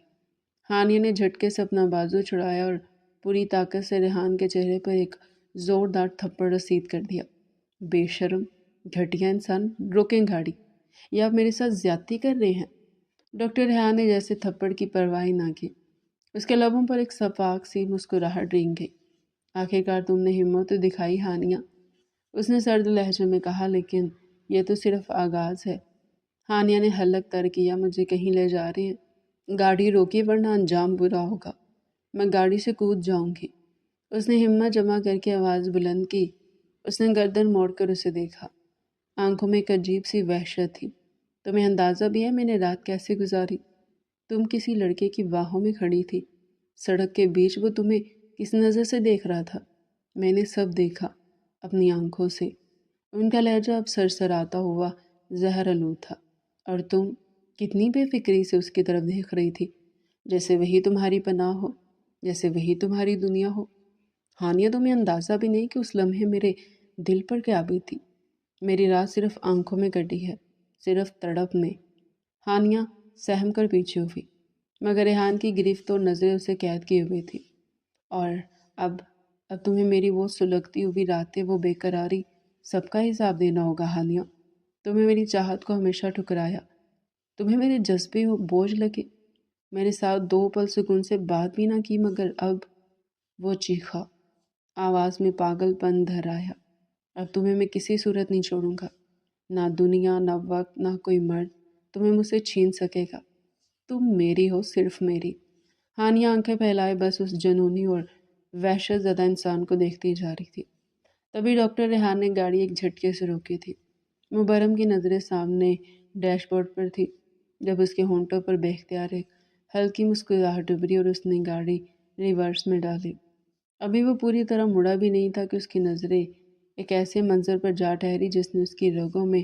ہانیہ نے جھٹکے سے اپنا بازو چھڑایا اور پوری طاقت سے ریحان کے چہرے پر ایک زوردار تھپڑ رسید کر دیا۔ بے شرم، گھٹیا انسان، روکیں گاڑی، یہ آپ میرے ساتھ زیادتی کر رہے ہیں۔ ڈاکٹر ریحان نے جیسے تھپڑ کی پرواہ نہ کی۔ اس کے لبوں پر ایک شفاف سی مسکراہٹ رنگ گئی۔ آخرکار تم نے ہمت تو دکھائی ہانیہ، اس نے سرد لہجے میں کہا، لیکن یہ تو صرف آغاز ہے۔ ہانیہ نے حلق تر کیا، مجھے کہیں لے جا رہے ہیں؟ گاڑی روکی ورنہ انجام برا ہوگا، میں گاڑی سے کود جاؤں گی۔ اس نے ہمت جمع کر کے آواز بلند کی۔ اس نے گردن موڑ کر اسے دیکھا، آنکھوں میں ایک عجیب سی وحشت تھی۔ تمہیں اندازہ بھی ہے میں نے رات کیسے گزاری؟ تم کسی لڑکے کی باہوں میں کھڑی تھی، سڑک کے بیچ، وہ تمہیں کس نظر سے دیکھ رہا تھا؟ میں نے سب دیکھا اپنی آنکھوں سے۔ ان کا لہجہ اب سرسراتا ہوا زہر آلود تھا۔ اور تم کتنی بے فکری سے اس کی طرف دیکھ رہی تھی، جیسے وہی تمہاری پناہ ہو، جیسے وہی تمہاری دنیا ہو۔ ہانیہ تمہیں اندازہ بھی نہیں کہ اس لمحے میرے دل پر کیا بیتی۔ میری رات صرف آنکھوں میں کٹی ہے، صرف تڑپ میں۔ ہانیہ سہم کر پیچھے ہوئی، مگر ریحان کی گرفت اور نظریں اسے قید کیے ہوئے تھی۔ اور اب تمہیں میری وہ سلگتی ہوئی راتیں، وہ بے قراری، سب کا حساب دینا ہوگا ہانیہ۔ تمہیں میری چاہت کو ہمیشہ ٹھکرایا، تمہیں میرے جذبے بوجھ لگے، میرے ساتھ 2 پل سکون سے بات بھی نہ کی، مگر اب… وہ چیخا، آواز میں پاگل پن دھر آیا، اب تمہیں میں کسی صورت نہیں چھوڑوں گا، نہ دنیا، نہ وقت، نہ کوئی مرد تمہیں مجھ سے چھین سکے گا۔ تم میری ہو، صرف میری۔ ہانیہ آنکھیں پھیلائے بس اس جنونی اور وحشت زدہ انسان کو دیکھتی جا رہی تھی۔ تبھی ڈاکٹر ریحان نے گاڑی ایک جھٹکے سے روکی تھی۔ مبرم کی نظریں سامنے ڈیش بورڈ پر تھی، جب اس کے ہونٹوں پر بے اختیار ایک ہلکی مسکراہٹ ابھری اور اس نے گاڑی ریورس میں ڈالی۔ ابھی وہ پوری طرح مڑا بھی نہیں تھا کہ اس کی نظریں ایک ایسے منظر پر جا ٹھہری جس نے اس کی رگوں میں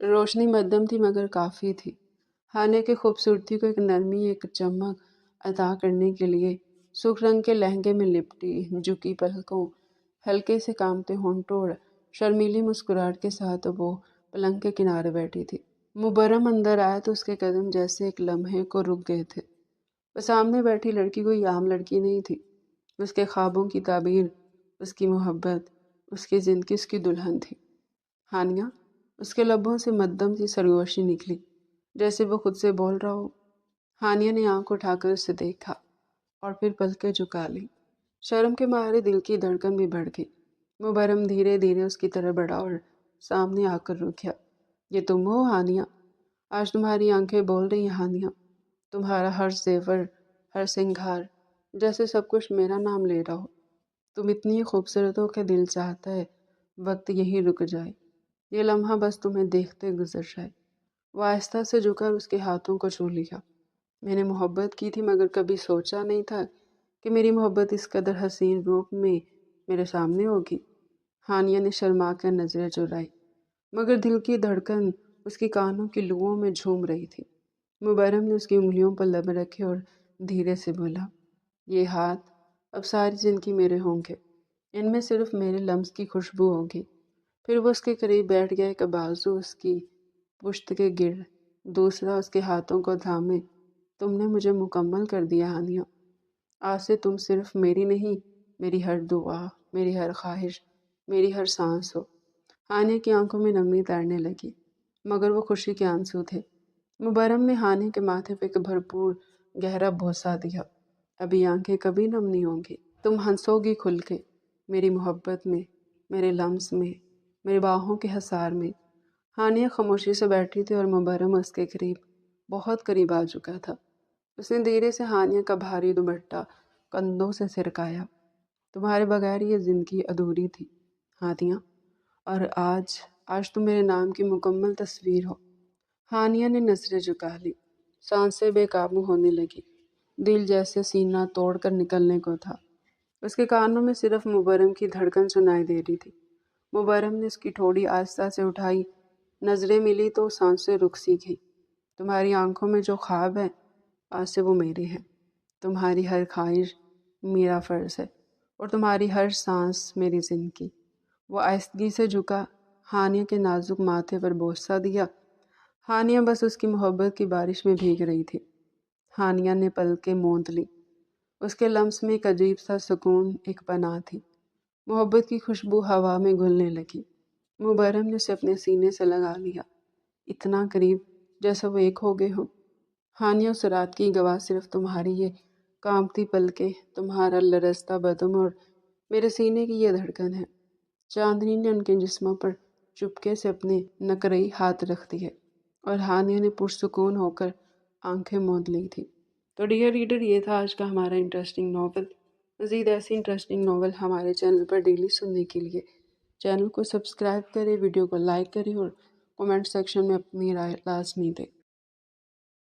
روشنی مدھم تھی مگر کافی تھی۔ ہانیہ کی خوبصورتی کو ایک نرمی، ایک چمک عطا کرنے کے لیے سرخ رنگ کے لہنگے میں لپٹی، جھکی پلکوں، ہلکے سے کانپتے ہونٹوں اور شرمیلی مسکراہٹ کے ساتھ وہ پلنگ کے کنارے بیٹھی تھی۔ مبرم اندر آیا تو اس کے قدم جیسے ایک لمحے کو رک گئے تھے۔ وہ سامنے بیٹھی لڑکی کوئی عام لڑکی نہیں تھی۔ اس کے خوابوں کی تعبیر، اس کی محبت، اس کی زندگی اس کی دلہن تھی۔ ہانیہ، اس کے لبوں سے مدھم سی سرگوشی نکلی، جیسے وہ خود سے بول رہا ہو۔ ہانیہ نے آنکھ اٹھا کر اسے دیکھا اور پھر پلکیں جھکا لی۔ شرم کے مارے دل کی دھڑکن بھی بڑھ گئی۔ مبرم دھیرے دھیرے اس کی طرف بڑھا اور سامنے آ کر رکیا۔ یہ تم ہو ہانیہ؟ آج تمہاری آنکھیں بول رہی ہیں ہانیہ۔ تمہارا ہر زیور، ہر سنگھار، جیسے سب کچھ میرا نام لے رہا ہو۔ تم اتنی خوبصورت ہو کہ دل چاہتا ہے وقت یہیں رک جائے، یہ لمحہ بس تمہیں دیکھتے گزر جائے۔ وہ آہستہ سے جھکا اور اس کے ہاتھوں کو چھو لیا۔ میں نے محبت کی تھی مگر کبھی سوچا نہیں تھا کہ میری محبت اس قدر حسین روپ میں میرے سامنے ہوگی۔ ہانیہ نے شرما کر نظریں چرائی، مگر دل کی دھڑکن اس کی کانوں کی لوؤں میں جھوم رہی تھی۔ مبرم نے اس کی انگلیوں پر لب رکھے اور دھیرے سے بولا، یہ ہاتھ اب ساری زندگی میرے ہوں گے، ان میں صرف میرے لمس کی خوشبو ہوگی۔ پھر وہ اس کے قریب بیٹھ گیا، ایک بازو اس کی پشت کے گرد، دوسرا اس کے ہاتھوں کو تھامے۔ تم نے مجھے مکمل کر دیا ہانیہ۔ آج سے تم صرف میری نہیں، میری ہر دعا، میری ہر خواہش، میری ہر سانس ہو۔ ہانیہ کی آنکھوں میں نمی تیرنے لگی، مگر وہ خوشی کے آنسو تھے۔ مبرم نے ہانیہ کے ماتھے پہ ایک بھرپور گہرا بوسہ دیا۔ ابھی آنکھیں کبھی نم نہیں ہوں گی، تم ہنسو گی کھل کے، میری محبت میں، میرے لمس میں، میرے باہوں کے حصار میں۔ ہانیہ خاموشی سے بیٹھی تھی اور مبرم اس کے قریب، بہت قریب آ چکا تھا۔ اس نے دھیرے سے ہانیہ کا بھاری دوپٹہ کندھوں سے سرکایا۔ تمہارے بغیر یہ زندگی ادھوری تھی ہانیہ، اور آج تم میرے نام کی مکمل تصویر ہو۔ ہانیہ نے نظریں جھکا لی، سانسیں بے قابو ہونے لگی، دل جیسے سینہ توڑ کر نکلنے کو تھا۔ اس کے کانوں میں صرف مبرم کی دھڑکن سنائی دے رہی تھی۔ مبرم نے اس کی ٹھوڑی آہستہ سے اٹھائی، نظریں ملی تو سانسیں رک سی گئی۔ تمہاری آنکھوں میں جو خواب ہے آج سے وہ میرے ہیں۔ تمہاری ہر خواہش میرا فرض ہے اور تمہاری ہر سانس میری زندگی۔ وہ آہستگی سے جھکا، ہانیہ کے نازک ماتھے پر بوسہ دیا۔ ہانیہ بس اس کی محبت کی بارش میں بھیگ رہی تھی۔ ہانیہ نے پلکیں موند لی، اس کے لمس میں ایک عجیب سا سکون، ایک پناہ تھی۔ محبت کی خوشبو ہوا میں گھلنے لگی۔ مبرم نے اسے اپنے سینے سے لگا لیا، اتنا قریب جیسا وہ ایک ہو گئے ہوں۔ ہانیہ، اس رات کی گواہ صرف تمہاری یہ کانپتی پلکیں، تمہارا لرزتا بدن اور میرے سینے کی یہ دھڑکن ہے۔ چاندنی نے ان کے جسموں پر چپکے سے اپنے نکرئی ہاتھ رکھ دیے اور ہانیہ نے پرسکون ہو کر آنکھیں موند لی تھی۔ تو ڈیئر ریڈر، یہ تھا آج کا ہمارا انٹرسٹنگ ناول۔ مزید ایسی انٹرسٹنگ ناول ہمارے چینل پر ڈیلی سننے کے لیے چینل کو سبسکرائب کریں، ویڈیو کو لائک کریں اور کمنٹ سیکشن میں اپنی رائے لازمی دیں۔